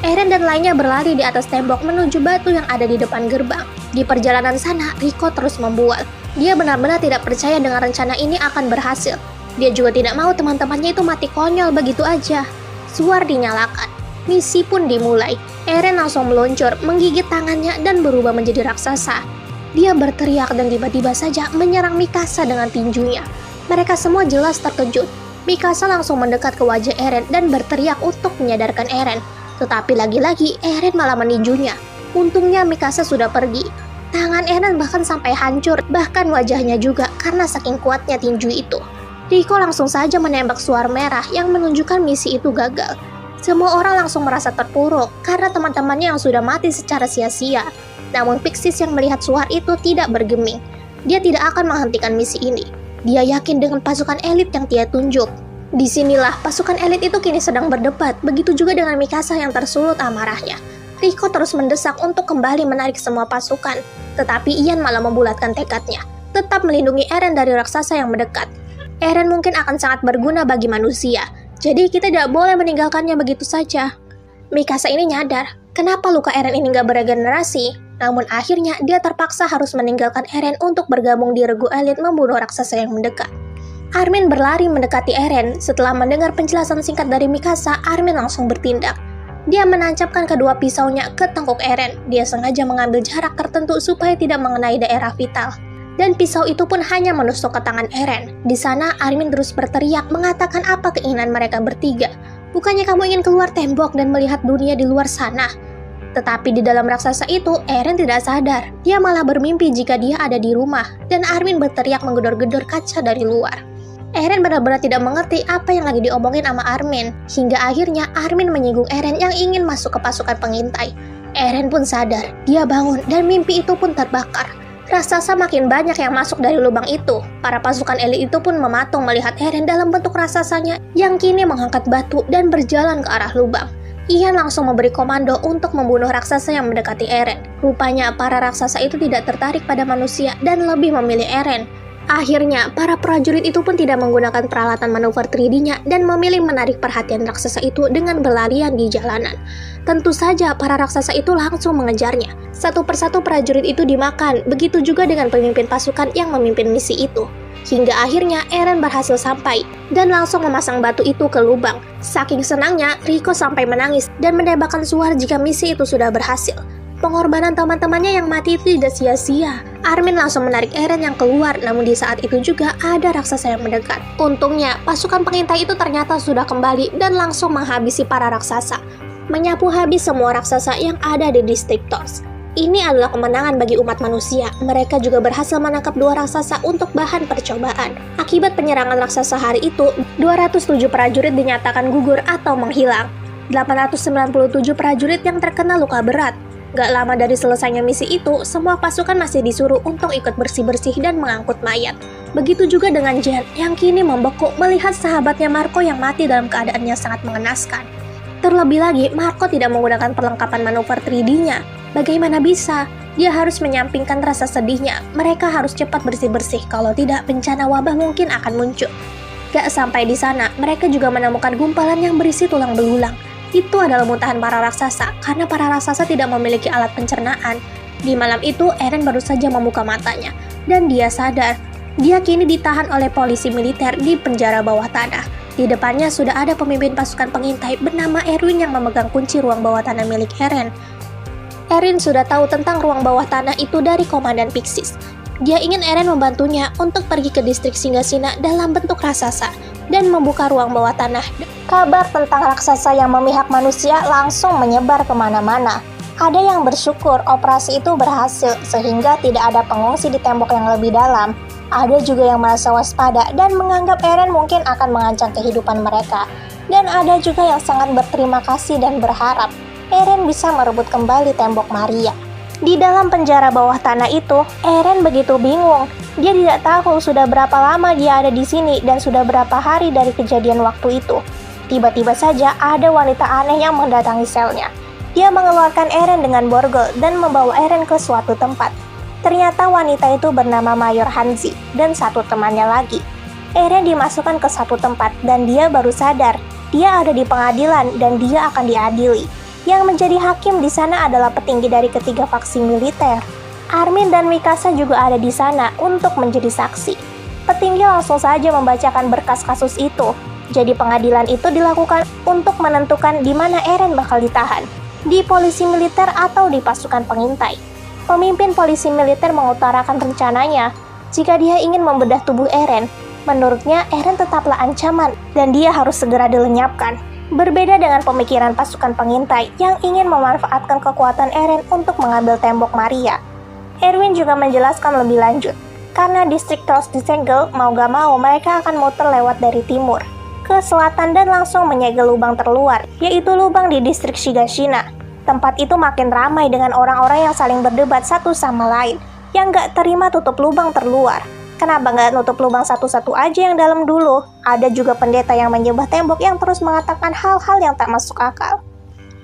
Eren dan lainnya berlari di atas tembok menuju batu yang ada di depan gerbang. Di perjalanan sana, Riko terus membual. Dia benar-benar tidak percaya dengan rencana ini akan berhasil. Dia juga tidak mau teman-temannya itu mati konyol begitu aja. Suar dinyalakan. Misi pun dimulai. Eren langsung meluncur, menggigit tangannya dan berubah menjadi raksasa. Dia berteriak dan tiba-tiba saja menyerang Mikasa dengan tinjunya. Mereka semua jelas terkejut. Mikasa langsung mendekat ke wajah Eren dan berteriak untuk menyadarkan Eren. Tetapi lagi-lagi Eren malah meninjunya. Untungnya Mikasa sudah pergi. Tangan Eren bahkan sampai hancur, bahkan wajahnya juga karena saking kuatnya tinju itu. Riko langsung saja menembak suar merah yang menunjukkan misi itu gagal. Semua orang langsung merasa terpuruk karena teman-temannya yang sudah mati secara sia-sia. Namun Pixis yang melihat suar itu tidak bergeming. Dia tidak akan menghentikan misi ini. Dia yakin dengan pasukan elit yang dia tunjuk. Disinilah pasukan elit itu kini sedang berdebat, begitu juga dengan Mikasa yang tersulut amarahnya. Riko terus mendesak untuk kembali menarik semua pasukan, tetapi Ian malah membulatkan tekadnya, tetap melindungi Eren dari raksasa yang mendekat. Eren mungkin akan sangat berguna bagi manusia, jadi kita tidak boleh meninggalkannya begitu saja. Mikasa ini nyadar, kenapa luka Eren ini gak beregenerasi, namun akhirnya dia terpaksa harus meninggalkan Eren untuk bergabung di regu elit membunuh raksasa yang mendekat. Armin berlari mendekati Eren. Setelah mendengar penjelasan singkat dari Mikasa, Armin langsung bertindak. Dia menancapkan kedua pisaunya ke tengkuk Eren. Dia sengaja mengambil jarak tertentu supaya tidak mengenai daerah vital. Dan pisau itu pun hanya menusuk ke tangan Eren. Di sana Armin terus berteriak mengatakan apa keinginan mereka bertiga. Bukannya kamu ingin keluar tembok dan melihat dunia di luar sana? Tetapi di dalam raksasa itu, Eren tidak sadar. Dia malah bermimpi jika dia ada di rumah. Dan Armin berteriak menggedor-gedor kaca dari luar. Eren benar-benar tidak mengerti apa yang lagi diomongin sama Armin. Hingga akhirnya Armin menyinggung Eren yang ingin masuk ke pasukan pengintai. Eren pun sadar, dia bangun dan mimpi itu pun terbakar. Raksasa makin banyak yang masuk dari lubang itu. Para pasukan elit itu pun mematung melihat Eren dalam bentuk raksasanya yang kini mengangkat batu dan berjalan ke arah lubang. Ia langsung memberi komando untuk membunuh raksasa yang mendekati Eren. Rupanya para raksasa itu tidak tertarik pada manusia dan lebih memilih Eren. Akhirnya, para prajurit itu pun tidak menggunakan peralatan manuver 3D-nya dan memilih menarik perhatian raksasa itu dengan berlarian di jalanan. Tentu saja para raksasa itu langsung mengejarnya. Satu persatu prajurit itu dimakan, begitu juga dengan pemimpin pasukan yang memimpin misi itu. Hingga akhirnya Eren berhasil sampai dan langsung memasang batu itu ke lubang. Saking senangnya, Rico sampai menangis dan menembakkan suara jika misi itu sudah berhasil. Pengorbanan teman-temannya yang mati itu tidak sia-sia. Armin langsung menarik Eren yang keluar, namun di saat itu juga ada raksasa yang mendekat. Untungnya, pasukan pengintai itu ternyata sudah kembali dan langsung menghabisi para raksasa. Menyapu habis semua raksasa yang ada di distrik Tors. Ini adalah kemenangan bagi umat manusia. Mereka juga berhasil menangkap 2 raksasa untuk bahan percobaan. Akibat penyerangan raksasa hari itu, 207 prajurit dinyatakan gugur atau menghilang. 897 prajurit yang terkena luka berat. Gak lama dari selesainya misi itu, semua pasukan masih disuruh untuk ikut bersih-bersih dan mengangkut mayat. Begitu juga dengan Jen yang kini membeku melihat sahabatnya Marco yang mati dalam keadaan yang sangat mengenaskan. Terlebih lagi, Marco tidak menggunakan perlengkapan manuver 3D-nya. Bagaimana bisa? Dia harus menyampingkan rasa sedihnya. Mereka harus cepat bersih-bersih, kalau tidak bencana wabah mungkin akan muncul. Gak sampai di sana, mereka juga menemukan gumpalan yang berisi tulang belulang. Itu adalah muntahan para raksasa, karena para raksasa tidak memiliki alat pencernaan. Di malam itu, Eren baru saja membuka matanya, dan dia sadar. Dia kini ditahan oleh polisi militer di penjara bawah tanah. Di depannya sudah ada pemimpin pasukan pengintai bernama Erwin yang memegang kunci ruang bawah tanah milik Eren. Eren sudah tahu tentang ruang bawah tanah itu dari Komandan Pixis. Dia ingin Eren membantunya untuk pergi ke distrik Singasina dalam bentuk raksasa dan membuka ruang bawah tanah. Kabar tentang raksasa yang memihak manusia langsung menyebar kemana-mana. Ada yang bersyukur operasi itu berhasil sehingga tidak ada pengungsi di tembok yang lebih dalam. Ada juga yang merasa waspada dan menganggap Eren mungkin akan mengancam kehidupan mereka. Dan ada juga yang sangat berterima kasih dan berharap Eren bisa merebut kembali tembok Maria. Di dalam penjara bawah tanah itu, Eren begitu bingung. Dia tidak tahu sudah berapa lama dia ada di sini dan sudah berapa hari dari kejadian waktu itu. Tiba-tiba saja ada wanita aneh yang mendatangi selnya. Dia mengeluarkan Eren dengan borgol dan membawa Eren ke suatu tempat. Ternyata wanita itu bernama Mayor Hanzi dan satu temannya lagi. Eren dimasukkan ke satu tempat dan dia baru sadar dia ada di pengadilan dan dia akan diadili. Yang menjadi hakim di sana adalah petinggi dari ketiga faksi militer. Armin dan Mikasa juga ada di sana untuk menjadi saksi. Petinggi langsung saja membacakan berkas kasus itu. Jadi pengadilan itu dilakukan untuk menentukan di mana Eren bakal ditahan, di polisi militer atau di pasukan pengintai. Pemimpin polisi militer mengutarakan rencananya jika dia ingin membedah tubuh Eren. Menurutnya Eren tetaplah ancaman dan dia harus segera dilenyapkan. Berbeda dengan pemikiran pasukan pengintai yang ingin memanfaatkan kekuatan Eren untuk mengambil tembok Maria. Erwin juga menjelaskan lebih lanjut, karena distrik Tors disegel, mau gak mau mereka akan muter lewat dari timur ke selatan dan langsung menyegel lubang terluar, yaitu lubang di distrik Shigashina. Tempat itu makin ramai dengan orang-orang yang saling berdebat satu sama lain, yang gak terima tutup lubang terluar. Kenapa nggak nutup lubang satu-satu aja yang dalam dulu? Ada juga pendeta yang menyembah tembok yang terus mengatakan hal-hal yang tak masuk akal.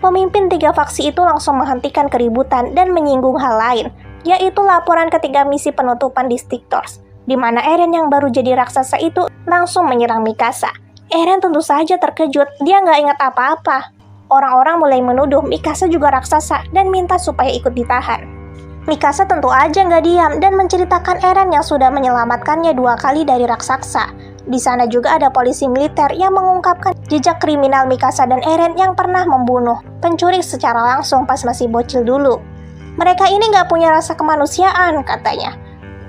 Pemimpin tiga faksi itu langsung menghentikan keributan dan menyinggung hal lain, yaitu laporan ketiga misi penutupan distrik Tors, di mana Eren yang baru jadi raksasa itu langsung menyerang Mikasa. Eren tentu saja terkejut, dia nggak ingat apa-apa. Orang-orang mulai menuduh Mikasa juga raksasa dan minta supaya ikut ditahan. Mikasa tentu aja nggak diam dan menceritakan Eren yang sudah menyelamatkannya 2 kali dari raksasa. Di sana juga ada polisi militer yang mengungkapkan jejak kriminal Mikasa dan Eren yang pernah membunuh pencuri secara langsung pas masih bocil dulu. Mereka ini nggak punya rasa kemanusiaan, katanya.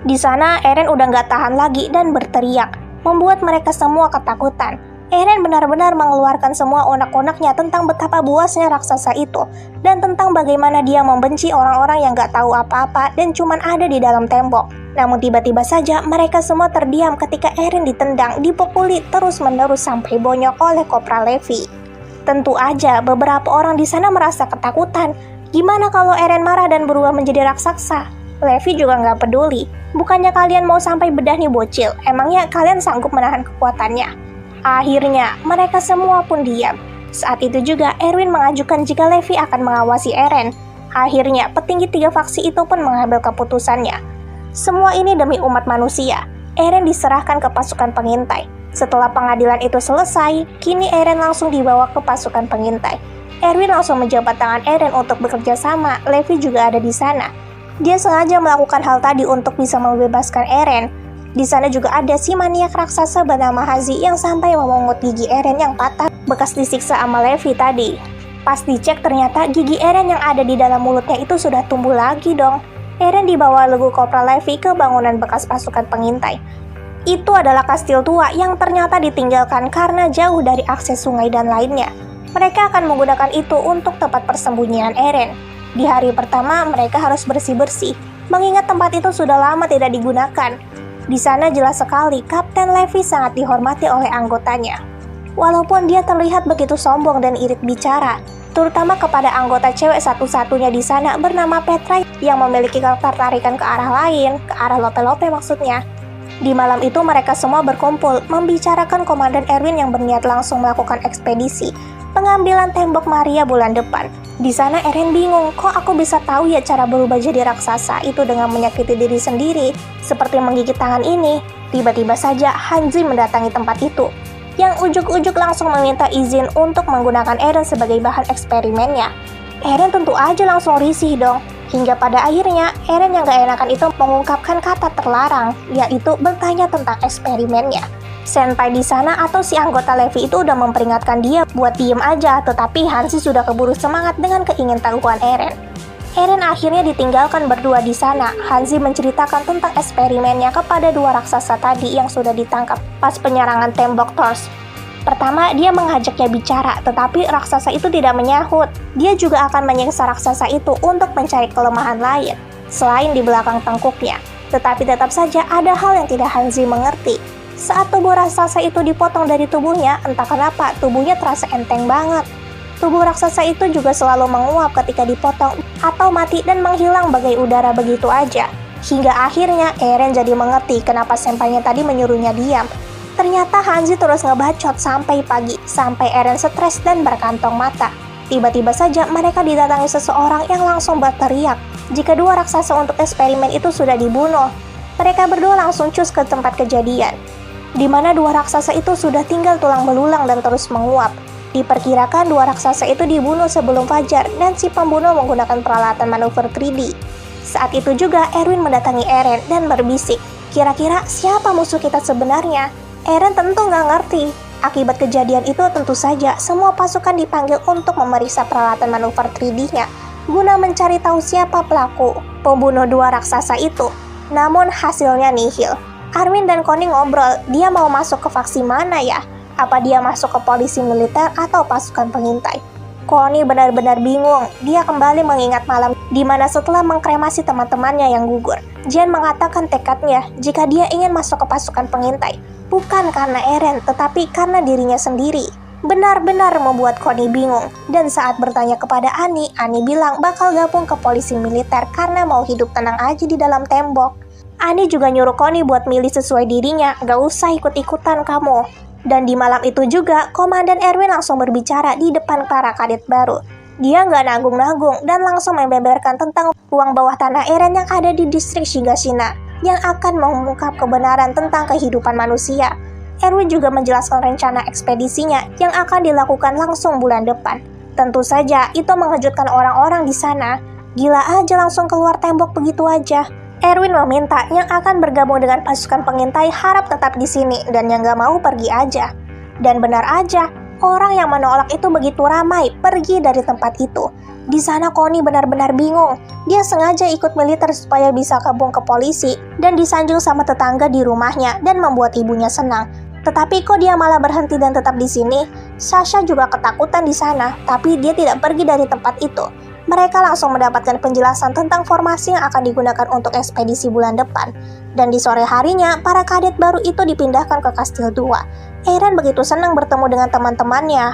Di sana Eren udah nggak tahan lagi dan berteriak, membuat mereka semua ketakutan. Eren benar-benar mengeluarkan semua unek-uneknya tentang betapa buasnya raksasa itu dan tentang bagaimana dia membenci orang-orang yang gak tahu apa-apa dan cuman ada di dalam tembok. Namun tiba-tiba saja mereka semua terdiam ketika Eren ditendang, dipukuli terus-menerus sampai bonyok oleh Kopral Levi. Tentu aja beberapa orang di sana merasa ketakutan. Gimana kalau Eren marah dan berubah menjadi raksasa? Levi juga nggak peduli. Bukannya kalian mau sampai bedah nih bocil, emangnya kalian sanggup menahan kekuatannya? Akhirnya, mereka semua pun diam. Saat itu juga Erwin mengajukan jika Levi akan mengawasi Eren. Akhirnya, petinggi 3 faksi itu pun mengambil keputusannya. Semua ini demi umat manusia. Eren diserahkan ke pasukan pengintai. Setelah pengadilan itu selesai, kini Eren langsung dibawa ke pasukan pengintai. Erwin langsung menjabat tangan Eren untuk bekerja sama. Levi juga ada di sana. Dia sengaja melakukan hal tadi untuk bisa membebaskan Eren. Di sana juga ada si maniak raksasa bernama Hazi yang sampai memungut gigi Eren yang patah bekas disiksa sama Levi tadi. Pas dicek ternyata gigi Eren yang ada di dalam mulutnya itu sudah tumbuh lagi dong. Eren dibawa Legu Kopral Levi ke bangunan bekas pasukan pengintai. Itu adalah kastil tua yang ternyata ditinggalkan karena jauh dari akses sungai dan lainnya. Mereka akan menggunakan itu untuk tempat persembunyian Eren. Di hari pertama mereka harus bersih-bersih, mengingat tempat itu sudah lama tidak digunakan. Di sana jelas sekali Kapten Levi sangat dihormati oleh anggotanya. Walaupun dia terlihat begitu sombong dan irit bicara, terutama kepada anggota cewek satu-satunya di sana bernama Petra yang memiliki ketertarikan ke arah lain, ke arah Lope-Lope maksudnya. Di malam itu mereka semua berkumpul membicarakan Komandan Erwin yang berniat langsung melakukan ekspedisi pengambilan tembok Maria bulan depan. Di sana Eren bingung, kok aku bisa tahu ya cara berubah jadi raksasa itu dengan menyakiti diri sendiri, seperti menggigit tangan ini. Tiba-tiba saja Hanzi mendatangi tempat itu, yang ujuk-ujuk langsung meminta izin untuk menggunakan Eren sebagai bahan eksperimennya. Eren tentu aja langsung risih dong, hingga pada akhirnya Eren yang gak enakan itu mengungkapkan kata terlarang, yaitu bertanya tentang eksperimennya. Senpai di sana atau si anggota Levi itu udah memperingatkan dia buat diem aja, tetapi Hanzi sudah keburu semangat dengan keingintahuan Eren. Eren akhirnya ditinggalkan berdua di sana. Hanzi menceritakan tentang eksperimennya kepada 2 raksasa tadi yang sudah ditangkap pas penyerangan tembok Thors. Pertama, dia mengajaknya bicara, tetapi raksasa itu tidak menyahut. Dia juga akan menyiksa raksasa itu untuk mencari kelemahan lain, selain di belakang tengkuknya. Tetapi tetap saja ada hal yang tidak Hanzi mengerti. Saat tubuh raksasa itu dipotong dari tubuhnya, entah kenapa tubuhnya terasa enteng banget. Tubuh raksasa itu juga selalu menguap ketika dipotong atau mati dan menghilang bagai udara begitu aja. Hingga akhirnya Eren jadi mengerti kenapa senpainya tadi menyuruhnya diam. Ternyata Hanzi terus ngebacot sampai pagi, sampai Eren stres dan berkantong mata. Tiba-tiba saja mereka didatangi seseorang yang langsung berteriak jika 2 raksasa untuk eksperimen itu sudah dibunuh. Mereka berdua langsung cus ke tempat kejadian, di mana 2 raksasa itu sudah tinggal tulang belulang dan terus menguap. Diperkirakan 2 raksasa itu dibunuh sebelum fajar dan si pembunuh menggunakan peralatan manuver 3D. Saat itu juga Erwin mendatangi Eren dan berbisik, kira-kira siapa musuh kita sebenarnya? Eren tentu nggak ngerti. Akibat kejadian itu tentu saja semua pasukan dipanggil untuk memeriksa peralatan manuver 3D-nya guna mencari tahu siapa pelaku pembunuh 2 raksasa itu. Namun hasilnya nihil. Armin dan Connie ngobrol, dia mau masuk ke faksi mana ya? Apa dia masuk ke polisi militer atau pasukan pengintai? Connie benar-benar bingung. Dia kembali mengingat malam di mana setelah mengkremasi teman-temannya yang gugur, Jian mengatakan tekadnya jika dia ingin masuk ke pasukan pengintai. Bukan karena Eren, tetapi karena dirinya sendiri. Benar-benar membuat Connie bingung. Dan saat bertanya kepada Ani bilang bakal gabung ke polisi militer karena mau hidup tenang aja di dalam tembok. Ani juga nyuruh Connie buat milih sesuai dirinya, gak usah ikut-ikutan kamu. Dan di malam itu juga, Komandan Erwin langsung berbicara di depan para kadet baru. Dia gak nanggung-nanggung dan langsung membeberkan tentang ruang bawah tanah Eren yang ada di distrik Shigashina, yang akan mengungkap kebenaran tentang kehidupan manusia. Erwin juga menjelaskan rencana ekspedisinya yang akan dilakukan langsung bulan depan. Tentu saja, itu mengejutkan orang-orang di sana. Gila aja langsung keluar tembok begitu aja. Erwin meminta yang akan bergabung dengan pasukan pengintai harap tetap di sini dan yang gak mau pergi aja. Dan benar aja, orang yang menolak itu begitu ramai pergi dari tempat itu. Di sana Connie benar-benar bingung. Dia sengaja ikut militer supaya bisa gabung ke polisi dan disanjung sama tetangga di rumahnya dan membuat ibunya senang. Tetapi kok dia malah berhenti dan tetap di sini? Sasha juga ketakutan di sana, tapi dia tidak pergi dari tempat itu. Mereka langsung mendapatkan penjelasan tentang formasi yang akan digunakan untuk ekspedisi bulan depan. Dan di sore harinya, para kadet baru itu dipindahkan ke Kastil 2. Eren begitu senang bertemu dengan teman-temannya.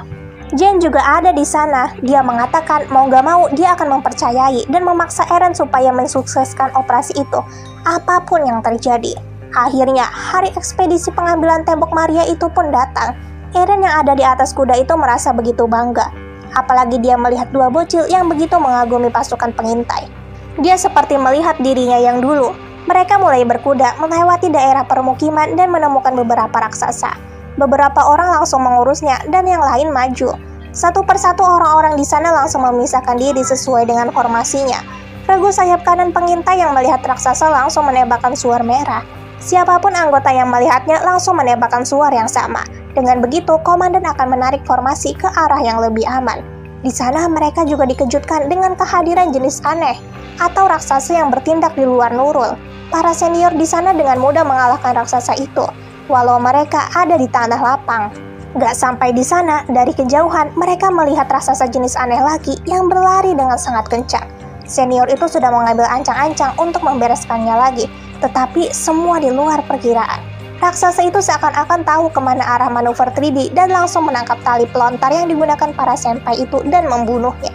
Jen juga ada di sana. Dia mengatakan mau gak mau dia akan mempercayai dan memaksa Eren supaya mensukseskan operasi itu, apapun yang terjadi. Akhirnya, hari ekspedisi pengambilan tembok Maria itu pun datang. Eren yang ada di atas kuda itu merasa begitu bangga. Apalagi dia melihat dua bocil yang begitu mengagumi pasukan pengintai. Dia seperti melihat dirinya yang dulu. Mereka mulai berkuda melewati daerah permukiman dan menemukan beberapa raksasa. Beberapa orang langsung mengurusnya dan yang lain maju. Satu persatu orang-orang di sana langsung memisahkan diri sesuai dengan formasinya. Regu sayap kanan pengintai yang melihat raksasa langsung menembakkan suar merah. Siapapun anggota yang melihatnya langsung menembakkan suar yang sama. Dengan begitu, komandan akan menarik formasi ke arah yang lebih aman. Di sana mereka juga dikejutkan dengan kehadiran jenis aneh atau raksasa yang bertindak di luar nurul. Para senior di sana dengan mudah mengalahkan raksasa itu, walau mereka ada di tanah lapang. Gak sampai di sana, dari kejauhan mereka melihat raksasa jenis aneh lagi yang berlari dengan sangat kencang. Senior itu sudah mengambil ancang-ancang untuk membereskannya lagi, tetapi semua di luar perkiraan. Raksasa itu seakan-akan tahu kemana arah manuver 3D dan langsung menangkap tali pelontar yang digunakan para senpai itu dan membunuhnya.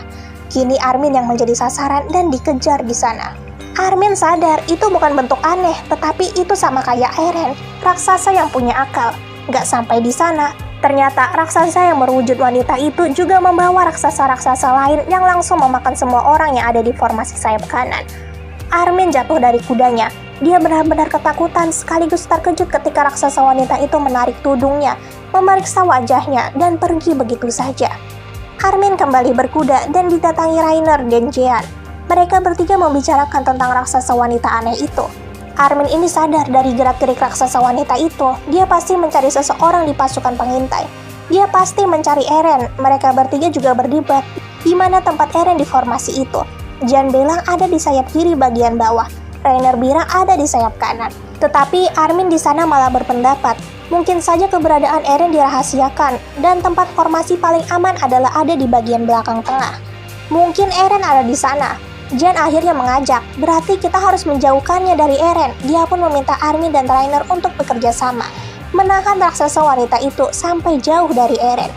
Kini Armin yang menjadi sasaran dan dikejar di sana. Armin sadar itu bukan bentuk aneh, tetapi itu sama kayak Eren, raksasa yang punya akal. Gak sampai di sana, ternyata raksasa yang berwujud wanita itu juga membawa raksasa-raksasa lain yang langsung memakan semua orang yang ada di formasi sayap kanan. Armin jatuh dari kudanya. Dia benar-benar ketakutan sekaligus terkejut ketika raksasa wanita itu menarik tudungnya, memeriksa wajahnya, dan pergi begitu saja. Armin kembali berkuda dan didatangi Rainer dan Jean. Mereka bertiga membicarakan tentang raksasa wanita aneh itu. Armin ini sadar dari gerak-gerik raksasa wanita itu, dia pasti mencari seseorang di pasukan pengintai. Dia pasti mencari Eren. Mereka bertiga juga berdebat di mana tempat Eren di formasi itu. Jean bilang ada di sayap kiri bagian bawah. Rainer bilang ada di sayap kanan. Tetapi Armin di sana malah berpendapat, mungkin saja keberadaan Eren dirahasiakan dan tempat formasi paling aman adalah ada di bagian belakang tengah. Mungkin Eren ada di sana. Jean akhirnya mengajak, berarti kita harus menjauhkannya dari Eren. Dia pun meminta Armin dan Rainer untuk bekerja sama, menahan raksasa wanita itu sampai jauh dari Eren.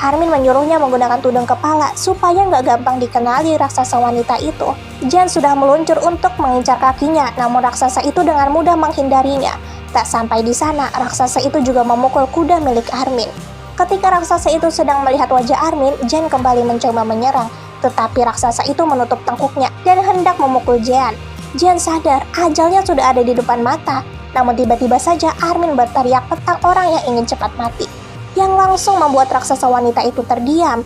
Armin menyuruhnya menggunakan tudung kepala supaya nggak gampang dikenali raksasa wanita itu. Jean sudah meluncur untuk mengincar kakinya, namun raksasa itu dengan mudah menghindarinya. Tak sampai di sana, raksasa itu juga memukul kuda milik Armin. Ketika raksasa itu sedang melihat wajah Armin, Jean kembali mencoba menyerang. Tetapi raksasa itu menutup tengkuknya dan hendak memukul Jean. Jean sadar ajalnya sudah ada di depan mata. Namun tiba-tiba saja Armin berteriak tentang orang yang ingin cepat mati, yang langsung membuat raksasa wanita itu terdiam.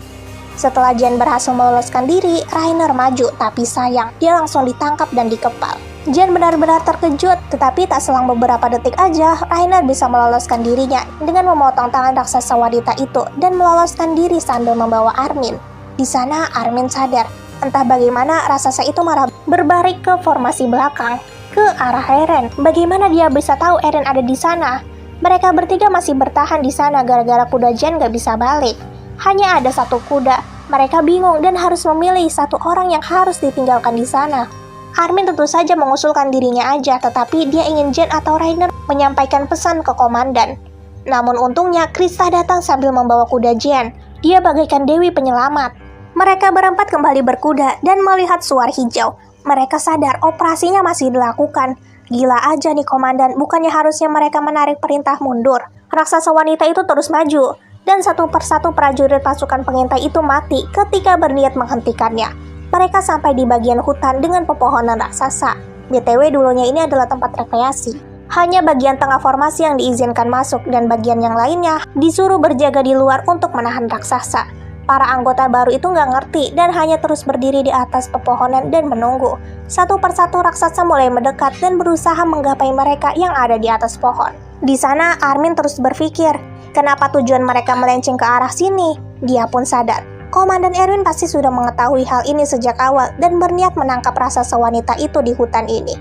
Setelah Jean berhasil meloloskan diri, Rainer maju, tapi sayang, dia langsung ditangkap dan dikepal. Jean benar-benar terkejut, tetapi tak selang beberapa detik aja, Rainer bisa meloloskan dirinya dengan memotong tangan raksasa wanita itu dan meloloskan diri sambil membawa Armin. Di sana Armin sadar, entah bagaimana raksasa itu marah berbalik ke formasi belakang, ke arah Eren. Bagaimana dia bisa tahu Eren ada di sana? Mereka bertiga masih bertahan di sana gara-gara kuda Jean gak bisa balik. Hanya ada satu kuda. Mereka bingung dan harus memilih satu orang yang harus ditinggalkan di sana. Armin tentu saja mengusulkan dirinya aja, tetapi dia ingin Jean atau Rainer menyampaikan pesan ke komandan. Namun untungnya Krista datang sambil membawa kuda Jean. Dia bagaikan dewi penyelamat. Mereka berempat kembali berkuda dan melihat suar hijau. Mereka sadar operasinya masih dilakukan. Gila aja nih komandan, bukannya harusnya mereka menarik perintah mundur. Raksasa wanita itu terus maju, dan satu persatu prajurit pasukan pengintai itu mati ketika berniat menghentikannya. Mereka sampai di bagian hutan dengan pepohonan raksasa. BTW dulunya ini adalah tempat rekreasi. Hanya bagian tengah formasi yang diizinkan masuk dan bagian yang lainnya disuruh berjaga di luar untuk menahan raksasa. Para anggota baru itu nggak ngerti dan hanya terus berdiri di atas pepohonan dan menunggu. Satu persatu raksasa mulai mendekat dan berusaha menggapai mereka yang ada di atas pohon. Di sana Armin terus berpikir, kenapa tujuan mereka melenceng ke arah sini? Dia pun sadar, Komandan Erwin pasti sudah mengetahui hal ini sejak awal dan berniat menangkap raksasa wanita itu di hutan ini.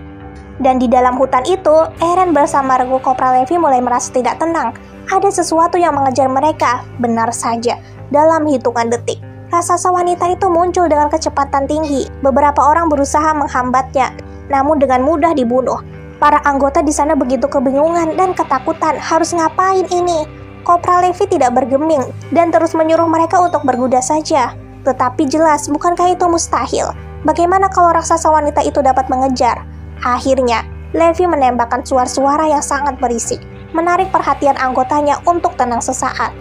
Dan di dalam hutan itu, Eren bersama Regu Kopral Levi mulai merasa tidak tenang. Ada sesuatu yang mengejar mereka. Benar saja, dalam hitungan detik, raksasa wanita itu muncul dengan kecepatan tinggi. Beberapa orang berusaha menghambatnya, namun dengan mudah dibunuh. Para anggota di sana begitu kebingungan dan ketakutan, harus ngapain ini? Kopral Levi tidak bergeming dan terus menyuruh mereka untuk berkuda saja. Tetapi jelas, bukankah itu mustahil? Bagaimana kalau raksasa wanita itu dapat mengejar? Akhirnya, Levi menembakkan suara-suara yang sangat berisik, menarik perhatian anggotanya untuk tenang sesaat.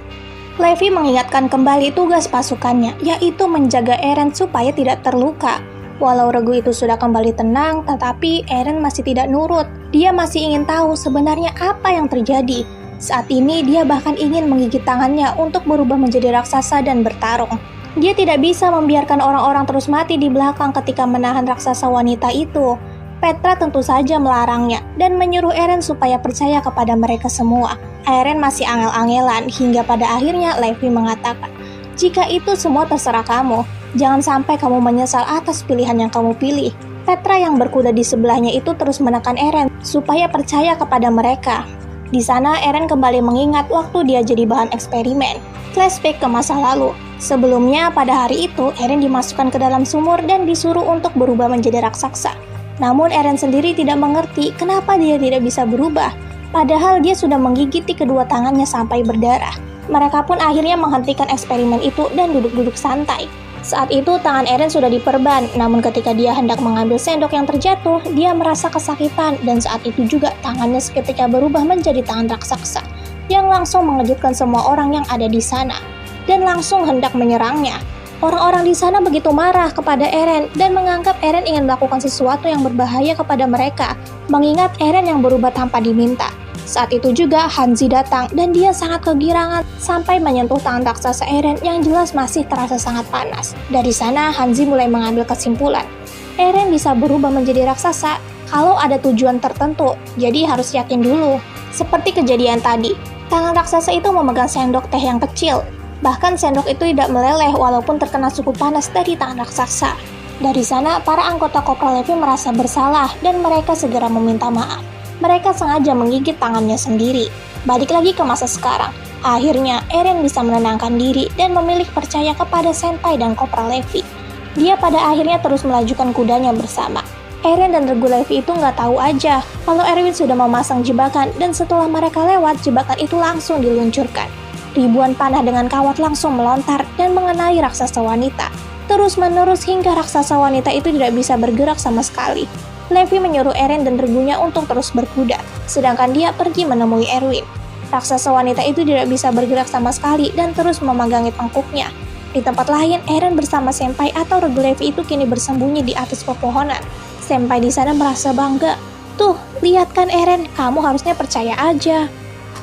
Levi mengingatkan kembali tugas pasukannya, yaitu menjaga Eren supaya tidak terluka. Walau regu itu sudah kembali tenang, tetapi Eren masih tidak nurut. Dia masih ingin tahu sebenarnya apa yang terjadi. Saat ini dia bahkan ingin menggigit tangannya untuk berubah menjadi raksasa dan bertarung. Dia tidak bisa membiarkan orang-orang terus mati di belakang ketika menahan raksasa wanita itu. Petra tentu saja melarangnya dan menyuruh Eren supaya percaya kepada mereka semua. Eren masih angel-angelan hingga pada akhirnya Levi mengatakan, "Jika itu semua terserah kamu, jangan sampai kamu menyesal atas pilihan yang kamu pilih." Petra yang berkuda di sebelahnya itu terus menekan Eren supaya percaya kepada mereka. Di sana Eren kembali mengingat waktu dia jadi bahan eksperimen. Flashback ke masa lalu. Sebelumnya pada hari itu Eren dimasukkan ke dalam sumur dan disuruh untuk berubah menjadi raksasa. Namun Eren sendiri tidak mengerti kenapa dia tidak bisa berubah. Padahal dia sudah menggigiti kedua tangannya sampai berdarah. Mereka pun akhirnya menghentikan eksperimen itu dan duduk-duduk santai. Saat itu tangan Eren sudah diperban, namun ketika dia hendak mengambil sendok yang terjatuh, dia merasa kesakitan dan saat itu juga tangannya seketika berubah menjadi tangan raksasa yang langsung mengejutkan semua orang yang ada di sana dan langsung hendak menyerangnya. Orang-orang di sana begitu marah kepada Eren dan menganggap Eren ingin melakukan sesuatu yang berbahaya kepada mereka, mengingat Eren yang berubah tanpa diminta. Saat itu juga Hanzi datang dan dia sangat kegirangan sampai menyentuh tangan raksasa Eren yang jelas masih terasa sangat panas. Dari sana Hanzi mulai mengambil kesimpulan. Eren bisa berubah menjadi raksasa kalau ada tujuan tertentu, jadi harus yakin dulu. Seperti kejadian tadi, tangan raksasa itu memegang sendok teh yang kecil. Bahkan sendok itu tidak meleleh walaupun terkena suhu panas dari tangan raksasa. Dari sana para anggota Kopral Levi merasa bersalah dan mereka segera meminta maaf. Mereka sengaja menggigit tangannya sendiri. Balik lagi ke masa sekarang. Akhirnya, Eren bisa menenangkan diri dan memilih percaya kepada Senpai dan Kopral Levi. Dia pada akhirnya terus melajukan kudanya bersama. Eren dan regu Levi itu nggak tahu aja kalau Erwin sudah memasang jebakan dan setelah mereka lewat, jebakan itu langsung diluncurkan. Ribuan panah dengan kawat langsung melontar dan mengenai raksasa wanita. Terus-menerus hingga raksasa wanita itu tidak bisa bergerak sama sekali. Levi menyuruh Eren dan regunya untuk terus berkuda, sedangkan dia pergi menemui Erwin. Raksasa wanita itu tidak bisa bergerak sama sekali dan terus memegangi tengkuknya. Di tempat lain, Eren bersama Senpai atau regu Levi itu kini bersembunyi di atas pepohonan. Senpai di sana merasa bangga. "Tuh, lihat kan Eren, kamu harusnya percaya aja."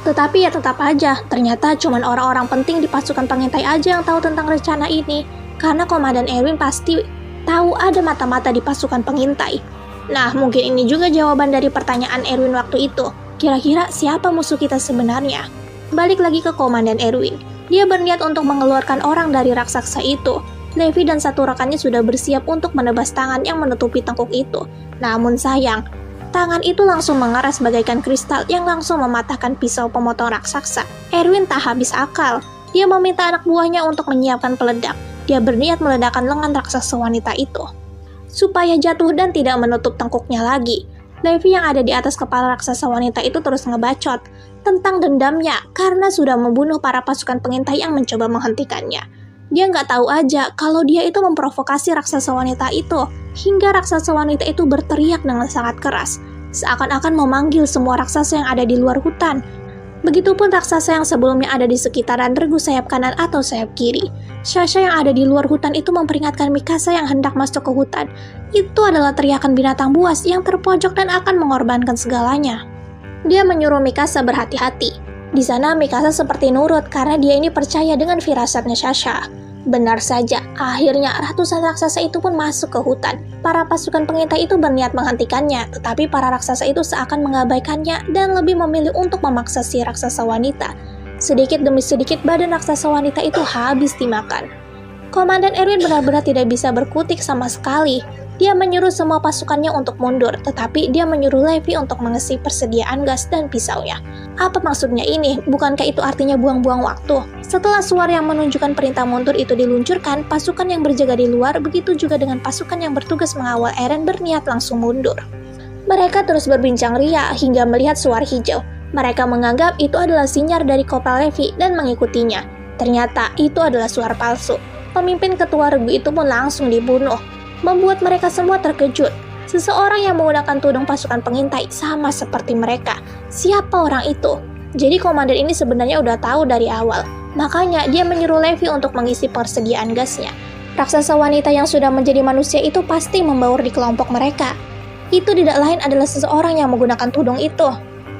Tetapi ya tetap aja, ternyata cuma orang-orang penting di pasukan pengintai aja yang tahu tentang rencana ini. Karena Komandan Erwin pasti tahu ada mata-mata di pasukan pengintai. Nah, mungkin ini juga jawaban dari pertanyaan Erwin waktu itu. Kira-kira siapa musuh kita sebenarnya? Balik lagi ke Komandan Erwin. Dia berniat untuk mengeluarkan orang dari raksasa itu. Levi dan satu rekannya sudah bersiap untuk menebas tangan yang menutupi tengkuk itu. Namun sayang, tangan itu langsung mengeras bagaikan kristal yang langsung mematahkan pisau pemotong raksasa. Erwin tak habis akal. Dia meminta anak buahnya untuk menyiapkan peledak. Dia berniat meledakkan lengan raksasa wanita itu supaya jatuh dan tidak menutup tengkuknya lagi. Levi yang ada di atas kepala raksasa wanita itu terus ngebacot tentang dendamnya karena sudah membunuh para pasukan pengintai yang mencoba menghentikannya. Dia nggak tahu aja kalau dia itu memprovokasi raksasa wanita itu hingga raksasa wanita itu berteriak dengan sangat keras, seakan-akan memanggil semua raksasa yang ada di luar hutan. Begitupun raksasa yang sebelumnya ada di sekitaran regu sayap kanan atau sayap kiri. Sasha yang ada di luar hutan itu memperingatkan Mikasa yang hendak masuk ke hutan. Itu adalah teriakan binatang buas yang terpojok dan akan mengorbankan segalanya. Dia menyuruh Mikasa berhati-hati. Di sana Mikasa seperti nurut karena dia ini percaya dengan firasatnya Sasha. Benar saja, akhirnya ratusan raksasa itu pun masuk ke hutan. Para pasukan pengintai itu berniat menghentikannya, tetapi para raksasa itu seakan mengabaikannya dan lebih memilih untuk memaksa si raksasa wanita. Sedikit demi sedikit badan raksasa wanita itu habis dimakan. Komandan Erwin benar-benar tidak bisa berkutik sama sekali. Dia menyuruh semua pasukannya untuk mundur, tetapi dia menyuruh Levi untuk mengisi persediaan gas dan pisaunya. Apa maksudnya ini? Bukankah itu artinya buang-buang waktu? Setelah suara yang menunjukkan perintah mundur itu diluncurkan, pasukan yang berjaga di luar, begitu juga dengan pasukan yang bertugas mengawal Eren berniat langsung mundur. Mereka terus berbincang ria hingga melihat suara hijau. Mereka menganggap itu adalah sinyal dari Kopral Levi dan mengikutinya. Ternyata itu adalah suara palsu. Pemimpin ketua regu itu pun langsung dibunuh, membuat mereka semua terkejut. Seseorang yang menggunakan tudung pasukan pengintai sama seperti mereka. Siapa orang itu? Jadi komandan ini sebenarnya udah tahu dari awal. Makanya dia menyuruh Levi untuk mengisi persediaan gasnya. Raksasa wanita yang sudah menjadi manusia itu pasti membaur di kelompok mereka. Itu tidak lain adalah seseorang yang menggunakan tudung itu,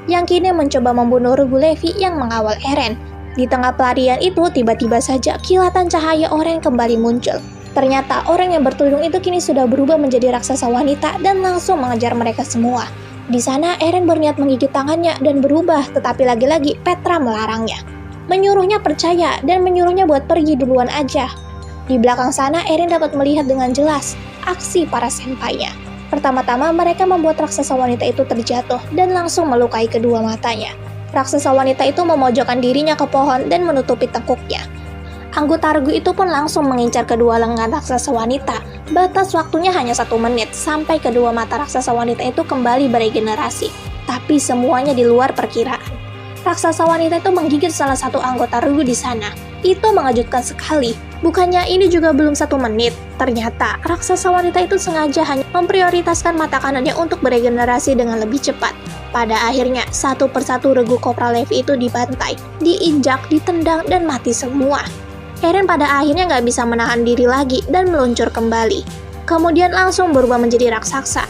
yang kini mencoba membunuh regu Levi yang mengawal Eren. Di tengah pelarian itu, tiba-tiba saja kilatan cahaya oranye kembali muncul. Ternyata orang yang bertudung itu kini sudah berubah menjadi raksasa wanita dan langsung mengejar mereka semua. Di sana Eren berniat menggigit tangannya dan berubah, tetapi lagi-lagi Petra melarangnya. Menyuruhnya percaya dan menyuruhnya buat pergi duluan aja. Di belakang sana Eren dapat melihat dengan jelas aksi para senpainya. Pertama-tama mereka membuat raksasa wanita itu terjatuh dan langsung melukai kedua matanya. Raksasa wanita itu memojokkan dirinya ke pohon dan menutupi tengkuknya. Anggota regu itu pun langsung mengincar kedua lengan raksasa wanita. Batas waktunya hanya 1 menit sampai kedua mata raksasa wanita itu kembali beregenerasi. Tapi semuanya di luar perkiraan. Raksasa wanita itu menggigit salah satu anggota regu di sana. Itu mengejutkan sekali. Bukannya ini juga belum 1 menit. Ternyata raksasa wanita itu sengaja hanya memprioritaskan mata kanannya untuk beregenerasi dengan lebih cepat. Pada akhirnya, satu persatu regu Kopral Levi itu dibantai, diinjak, ditendang, dan mati semua. Eren pada akhirnya nggak bisa menahan diri lagi dan meluncur kembali. Kemudian langsung berubah menjadi raksasa.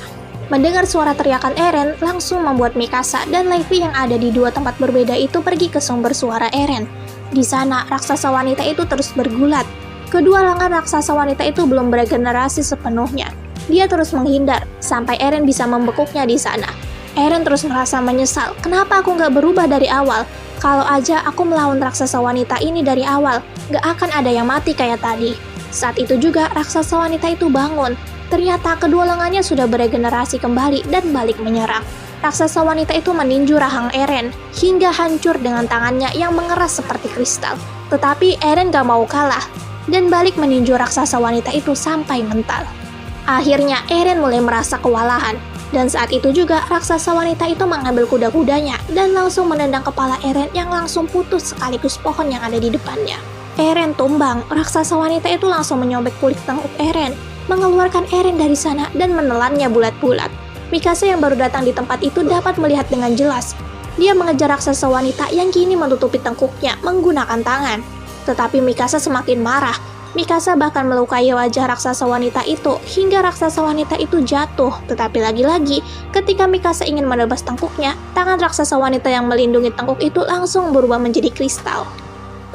Mendengar suara teriakan Eren langsung membuat Mikasa dan Levi yang ada di 2 tempat berbeda itu pergi ke sumber suara Eren. Di sana, raksasa wanita itu terus bergulat. Kedua lengan raksasa wanita itu belum beregenerasi sepenuhnya. Dia terus menghindar, sampai Eren bisa membekuknya di sana. Eren terus merasa menyesal, kenapa aku nggak berubah dari awal? Kalau aja aku melawan raksasa wanita ini dari awal, nggak akan ada yang mati kayak tadi. Saat itu juga raksasa wanita itu bangun. Ternyata kedua lengannya sudah beregenerasi kembali dan balik menyerang. Raksasa wanita itu meninju rahang Eren hingga hancur dengan tangannya yang mengeras seperti kristal. Tetapi Eren gak mau kalah dan balik meninju raksasa wanita itu sampai mental. Akhirnya Eren mulai merasa kewalahan. Dan saat itu juga raksasa wanita itu mengambil kuda-kudanya dan langsung menendang kepala Eren yang langsung putus sekaligus pohon yang ada di depannya. Eren tumbang, raksasa wanita itu langsung menyobek kulit tengkuk Eren, mengeluarkan Eren dari sana dan menelannya bulat-bulat. Mikasa yang baru datang di tempat itu dapat melihat dengan jelas. Dia mengejar raksasa wanita yang kini menutupi tengkuknya menggunakan tangan. Tetapi Mikasa semakin marah. Mikasa bahkan melukai wajah raksasa wanita itu hingga raksasa wanita itu jatuh. Tetapi lagi-lagi, ketika Mikasa ingin menebas tengkuknya, tangan raksasa wanita yang melindungi tengkuk itu langsung berubah menjadi kristal.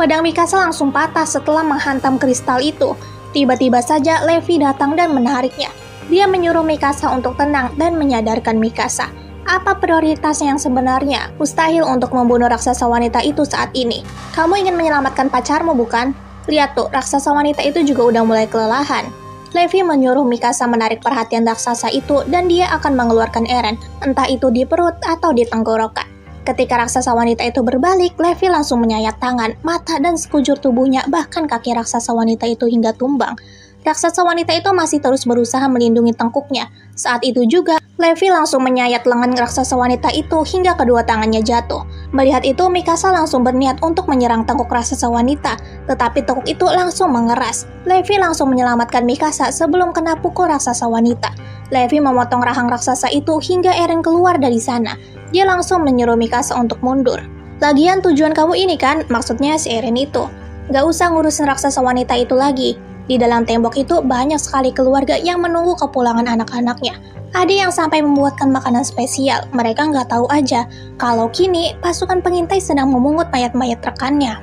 Pedang Mikasa langsung patah setelah menghantam kristal itu. Tiba-tiba saja Levi datang dan menariknya. Dia menyuruh Mikasa untuk tenang dan menyadarkan Mikasa. Apa prioritasnya yang sebenarnya? Mustahil untuk membunuh raksasa wanita itu saat ini. Kamu ingin menyelamatkan pacarmu, bukan? Lihat tuh, raksasa wanita itu juga udah mulai kelelahan. Levi menyuruh Mikasa menarik perhatian raksasa itu dan dia akan mengeluarkan Eren, entah itu di perut atau di tenggorokan. Ketika raksasa wanita itu berbalik, Levi langsung menyayat tangan, mata, dan sekujur tubuhnya, bahkan kaki raksasa wanita itu hingga tumbang. Raksasa wanita itu masih terus berusaha melindungi tengkuknya. Saat itu juga, Levi langsung menyayat lengan raksasa wanita itu hingga kedua tangannya jatuh. Melihat itu, Mikasa langsung berniat untuk menyerang tengkuk raksasa wanita, tetapi tengkuk itu langsung mengeras. Levi langsung menyelamatkan Mikasa sebelum kena pukul raksasa wanita. Levi memotong rahang raksasa itu hingga Eren keluar dari sana. Dia langsung menyuruh Mikasa untuk mundur. Lagian tujuan kamu ini kan, maksudnya si Eren itu. Gak usah ngurusin raksasa wanita itu lagi. Di dalam tembok itu banyak sekali keluarga yang menunggu kepulangan anak-anaknya. Ada yang sampai membuatkan makanan spesial. Mereka nggak tahu aja kalau kini pasukan pengintai sedang memungut mayat-mayat rekannya.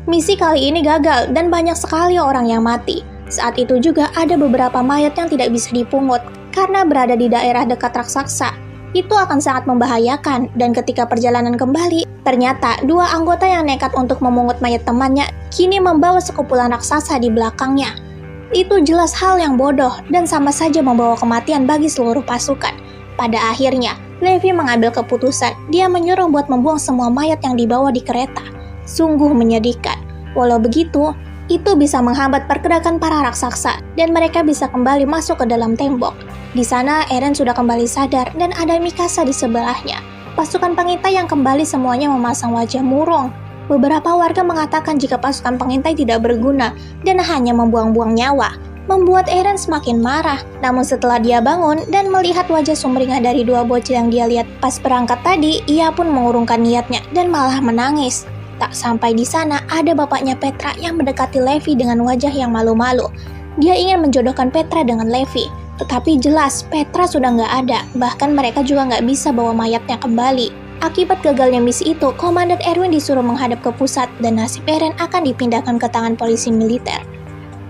Misi kali ini gagal dan banyak sekali orang yang mati. Saat itu juga ada beberapa mayat yang tidak bisa dipungut karena berada di daerah dekat raksasa. Itu akan sangat membahayakan dan ketika perjalanan kembali, ternyata 2 anggota yang nekat untuk memungut mayat temannya kini membawa sekumpulan raksasa di belakangnya. Itu jelas hal yang bodoh dan sama saja membawa kematian bagi seluruh pasukan. Pada akhirnya, Levi mengambil keputusan. Dia menyuruh buat membuang semua mayat yang dibawa di kereta. Sungguh menyedihkan. Walau begitu, itu bisa menghambat pergerakan para raksasa dan mereka bisa kembali masuk ke dalam tembok. Di sana, Eren sudah kembali sadar dan ada Mikasa di sebelahnya. pasukan pengintai yang kembali semuanya memasang wajah murung. Beberapa warga mengatakan jika pasukan pengintai tidak berguna dan hanya membuang-buang nyawa, membuat Eren semakin marah. Namun setelah dia bangun dan melihat wajah sumringah dari dua bocil yang dia lihat pas berangkat tadi, ia pun mengurungkan niatnya dan malah menangis. Tak sampai di sana, ada bapaknya Petra yang mendekati Levi dengan wajah yang malu-malu. Dia ingin menjodohkan Petra dengan Levi, tetapi jelas Petra sudah nggak ada, bahkan mereka juga nggak bisa bawa mayatnya kembali. Akibat gagalnya misi itu, Komandan Erwin disuruh menghadap ke pusat dan nasib Eren akan dipindahkan ke tangan polisi militer.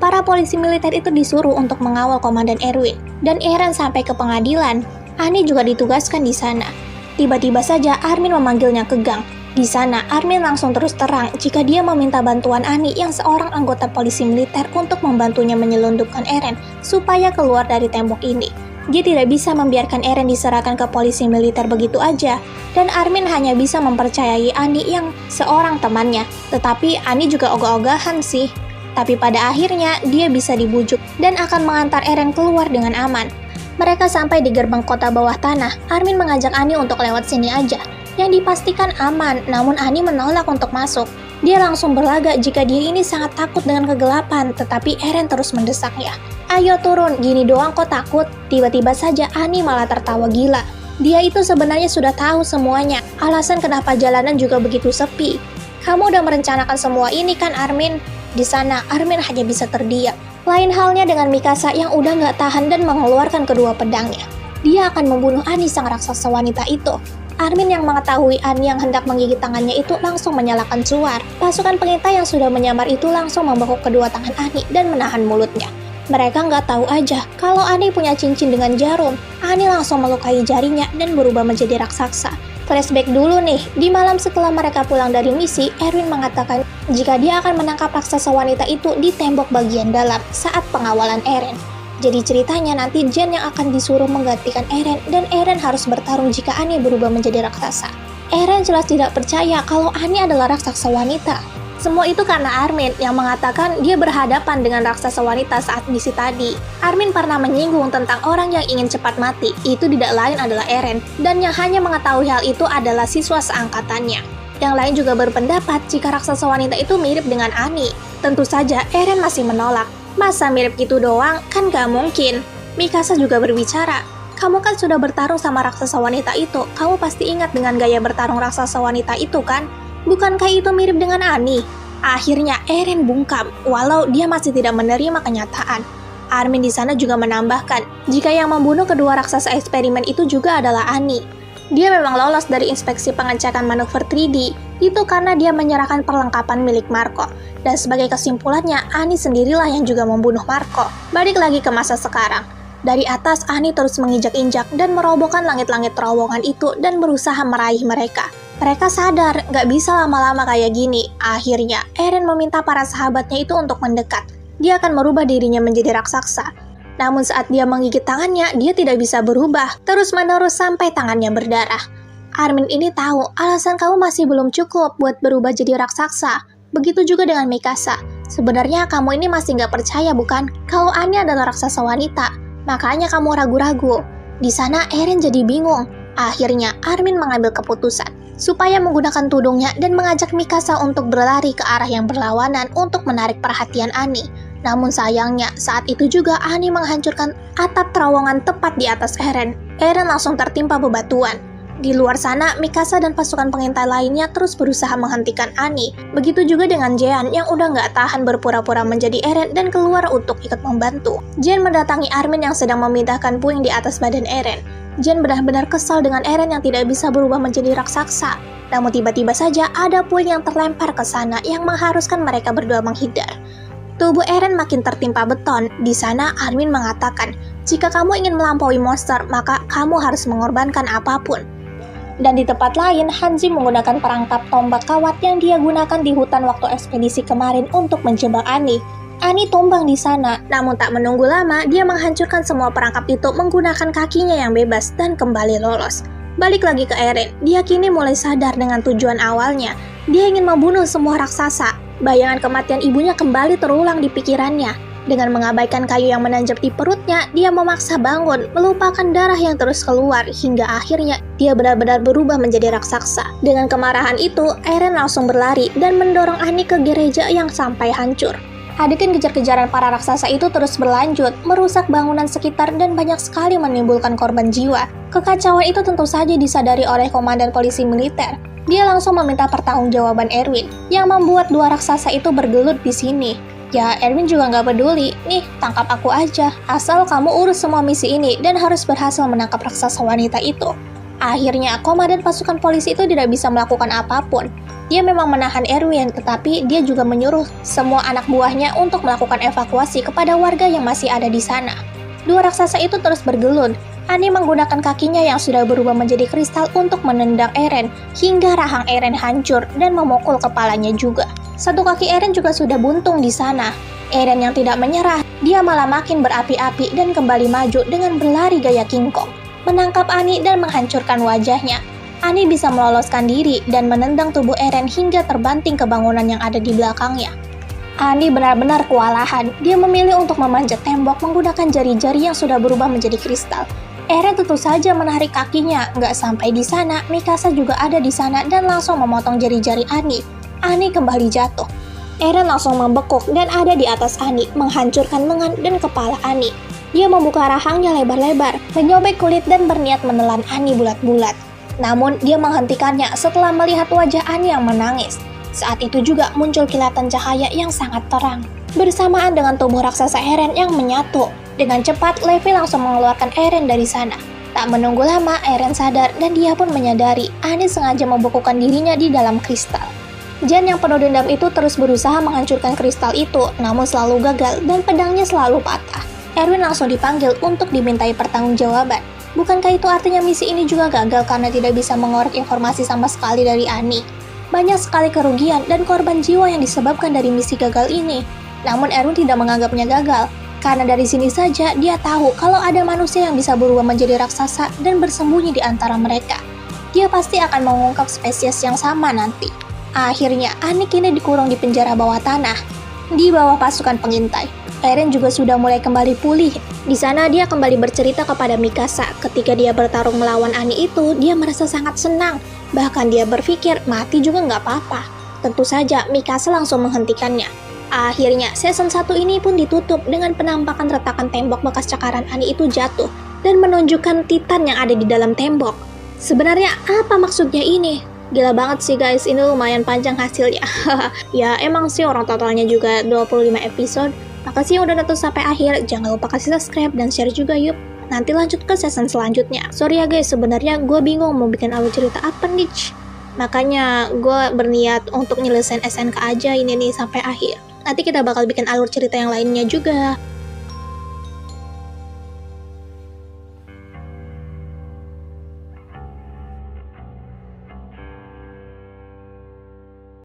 Para polisi militer itu disuruh untuk mengawal Komandan Erwin, dan Eren sampai ke pengadilan. Annie juga ditugaskan di sana. Tiba-tiba saja Armin memanggilnya ke gang. Di sana, Armin langsung terus terang jika dia meminta bantuan Annie yang seorang anggota polisi militer untuk membantunya menyelundupkan Eren supaya keluar dari tembok ini. Dia tidak bisa membiarkan Eren diserahkan ke polisi militer begitu aja, dan Armin hanya bisa mempercayai Annie yang seorang temannya. Tetapi Annie juga ogah-ogahan sih. Tapi pada akhirnya dia bisa dibujuk dan akan mengantar Eren keluar dengan aman. Mereka sampai di gerbang kota bawah tanah. Armin mengajak Annie untuk lewat sini aja, yang dipastikan aman, namun Annie menolak untuk masuk. Dia langsung berlagak jika dia ini sangat takut dengan kegelapan, tetapi Eren terus mendesaknya. Ayo turun, gini doang kok takut. Tiba-tiba saja Annie malah tertawa gila. Dia itu sebenarnya sudah tahu semuanya, alasan kenapa jalanan juga begitu sepi. Kamu udah merencanakan semua ini kan Armin? Di sana Armin hanya bisa terdiam. Lain halnya dengan Mikasa yang udah nggak tahan dan mengeluarkan kedua pedangnya. Dia akan membunuh Annie sang raksasa wanita itu. Armin yang mengetahui Annie yang hendak menggigit tangannya itu langsung menyalakan suar. Pasukan pengintai yang sudah menyamar itu langsung membekuk kedua tangan Annie dan menahan mulutnya. Mereka nggak tahu aja kalau Annie punya cincin dengan jarum. Annie langsung melukai jarinya dan berubah menjadi raksasa. Flashback dulu nih, di malam setelah mereka pulang dari misi, Erwin mengatakan jika dia akan menangkap raksasa wanita itu di tembok bagian dalam saat pengawalan Eren. Jadi ceritanya nanti Jen yang akan disuruh menggantikan Eren dan Eren harus bertarung jika Annie berubah menjadi raksasa. Eren jelas tidak percaya kalau Annie adalah raksasa wanita. Semua itu karena Armin yang mengatakan dia berhadapan dengan raksasa wanita saat misi tadi. Armin pernah menyinggung tentang orang yang ingin cepat mati, itu tidak lain adalah Eren, dan yang hanya mengetahui hal itu adalah siswa seangkatannya. Yang lain juga berpendapat jika raksasa wanita itu mirip dengan Annie. Tentu saja Eren masih menolak. Masa mirip gitu doang? Kan gak mungkin. Mikasa juga berbicara. Kamu kan sudah bertarung sama raksasa wanita itu. Kamu pasti ingat dengan gaya bertarung raksasa wanita itu kan? Bukankah itu mirip dengan Annie? Akhirnya Eren bungkam, walau dia masih tidak menerima kenyataan. Armin di sana juga menambahkan, jika yang membunuh kedua raksasa eksperimen itu juga adalah Annie. Dia memang lolos dari inspeksi pengecekan manuver 3D, itu karena dia menyerahkan perlengkapan milik Marco. Dan sebagai kesimpulannya, Annie sendirilah yang juga membunuh Marco. Balik lagi ke masa sekarang. Dari atas, Annie terus menginjak-injak dan merobohkan langit-langit terowongan itu dan berusaha meraih mereka. Mereka sadar, gak bisa lama-lama kayak gini. Akhirnya, Eren meminta para sahabatnya itu untuk mendekat. Dia akan merubah dirinya menjadi raksasa. Namun saat dia menggigit tangannya, dia tidak bisa berubah, terus-menerus sampai tangannya berdarah. Armin ini tahu, alasan kamu masih belum cukup buat berubah jadi raksasa. Begitu juga dengan Mikasa. Sebenarnya kamu ini masih gak percaya bukan? Kalau Annie adalah raksasa wanita, makanya kamu ragu-ragu. Di sana Eren jadi bingung. Akhirnya Armin mengambil keputusan supaya menggunakan tudungnya dan mengajak Mikasa untuk berlari ke arah yang berlawanan untuk menarik perhatian Annie. Namun sayangnya, saat itu juga Annie menghancurkan atap terowongan tepat di atas Eren. Eren langsung tertimpa bebatuan. Di luar sana, Mikasa dan pasukan pengintai lainnya terus berusaha menghentikan Annie. Begitu juga dengan Jean yang udah nggak tahan berpura-pura menjadi Eren dan keluar untuk ikut membantu. Jean mendatangi Armin yang sedang memindahkan puing di atas badan Eren. Jean benar-benar kesal dengan Eren yang tidak bisa berubah menjadi raksasa. Namun tiba-tiba saja ada puing yang terlempar ke sana yang mengharuskan mereka berdua menghindar. Tubuh Eren makin tertimpa beton. Di sana Armin mengatakan, jika kamu ingin melampaui monster, maka kamu harus mengorbankan apapun. Dan di tempat lain, Hanji menggunakan perangkap tombak kawat yang dia gunakan di hutan waktu ekspedisi kemarin untuk menjebak Annie. Annie tumbang di sana, namun tak menunggu lama, dia menghancurkan semua perangkap itu menggunakan kakinya yang bebas dan kembali lolos. Balik lagi ke Eren, dia kini mulai sadar dengan tujuan awalnya. Dia ingin membunuh semua raksasa. Bayangan kematian ibunya kembali terulang di pikirannya. Dengan mengabaikan kayu yang menanjak di perutnya, dia memaksa bangun, melupakan darah yang terus keluar, hingga akhirnya dia benar-benar berubah menjadi raksasa. Dengan kemarahan itu, Eren langsung berlari dan mendorong Annie ke gereja yang sampai hancur. Adegan kejar-kejaran para raksasa itu terus berlanjut, merusak bangunan sekitar dan banyak sekali menimbulkan korban jiwa. Kekacauan itu tentu saja disadari oleh komandan polisi militer. Dia langsung meminta pertanggungjawaban Erwin, yang membuat dua raksasa itu bergelut di sini. Ya, Erwin juga nggak peduli. Nih, tangkap aku aja. Asal kamu urus semua misi ini dan harus berhasil menangkap raksasa wanita itu. Akhirnya, komandan pasukan polisi itu tidak bisa melakukan apapun. Dia memang menahan Erwin, tetapi dia juga menyuruh semua anak buahnya untuk melakukan evakuasi kepada warga yang masih ada di sana. Dua raksasa itu terus bergelut. Annie menggunakan kakinya yang sudah berubah menjadi kristal untuk menendang Eren, hingga rahang Eren hancur dan memukul kepalanya juga. Satu kaki Eren juga sudah buntung di sana. Eren yang tidak menyerah, dia malah makin berapi-api dan kembali maju dengan berlari gaya King Kong, menangkap Annie dan menghancurkan wajahnya. Annie bisa meloloskan diri dan menendang tubuh Eren hingga terbanting ke bangunan yang ada di belakangnya. Annie benar-benar kewalahan. Dia memilih untuk memanjat tembok menggunakan jari-jari yang sudah berubah menjadi kristal. Eren tentu saja menarik kakinya. Nggak sampai di sana, Mikasa juga ada di sana dan langsung memotong jari-jari Annie. Annie kembali jatuh. Eren langsung membekuk dan ada di atas Annie, menghancurkan lengan dan kepala Annie. Dia membuka rahangnya lebar-lebar, menyobek kulit dan berniat menelan Annie bulat-bulat. Namun, dia menghentikannya setelah melihat wajah Annie yang menangis. Saat itu juga muncul kilatan cahaya yang sangat terang, bersamaan dengan tubuh raksasa Eren yang menyatu. Dengan cepat, Levi langsung mengeluarkan Eren dari sana. Tak menunggu lama, Eren sadar dan dia pun menyadari Annie sengaja membekukan dirinya di dalam kristal. Jan yang penuh dendam itu terus berusaha menghancurkan kristal itu, namun selalu gagal dan pedangnya selalu patah. Erwin langsung dipanggil untuk dimintai pertanggungjawaban. Bukankah itu artinya misi ini juga gagal karena tidak bisa mengorek informasi sama sekali dari Annie? Banyak sekali kerugian dan korban jiwa yang disebabkan dari misi gagal ini. Namun Erwin tidak menganggapnya gagal, karena dari sini saja dia tahu kalau ada manusia yang bisa berubah menjadi raksasa dan bersembunyi di antara mereka. Dia pasti akan mengungkap spesies yang sama nanti. Akhirnya, Annie kini dikurung di penjara bawah tanah, di bawah pasukan pengintai. Eren juga sudah mulai kembali pulih. Di sana dia kembali bercerita kepada Mikasa. Ketika dia bertarung melawan Annie itu, dia merasa sangat senang. Bahkan dia berpikir mati juga nggak apa-apa. Tentu saja Mikasa langsung menghentikannya. Akhirnya, season 1 ini pun ditutup dengan penampakan retakan tembok bekas cakaran Annie itu jatuh dan menunjukkan Titan yang ada di dalam tembok. Sebenarnya apa maksudnya ini? Gila banget sih guys, ini lumayan panjang hasilnya. Ya emang sih orang totalnya juga 25 episode. Makasih yang udah nonton sampai akhir. Jangan lupa kasih subscribe dan share juga yuk. Nanti lanjut ke season selanjutnya. Sorry ya guys, sebenarnya gue bingung mau bikin alur cerita apa nih. Makanya gue berniat untuk nyelesain SNK aja ini nih sampai akhir. Nanti kita bakal bikin alur cerita yang lainnya juga.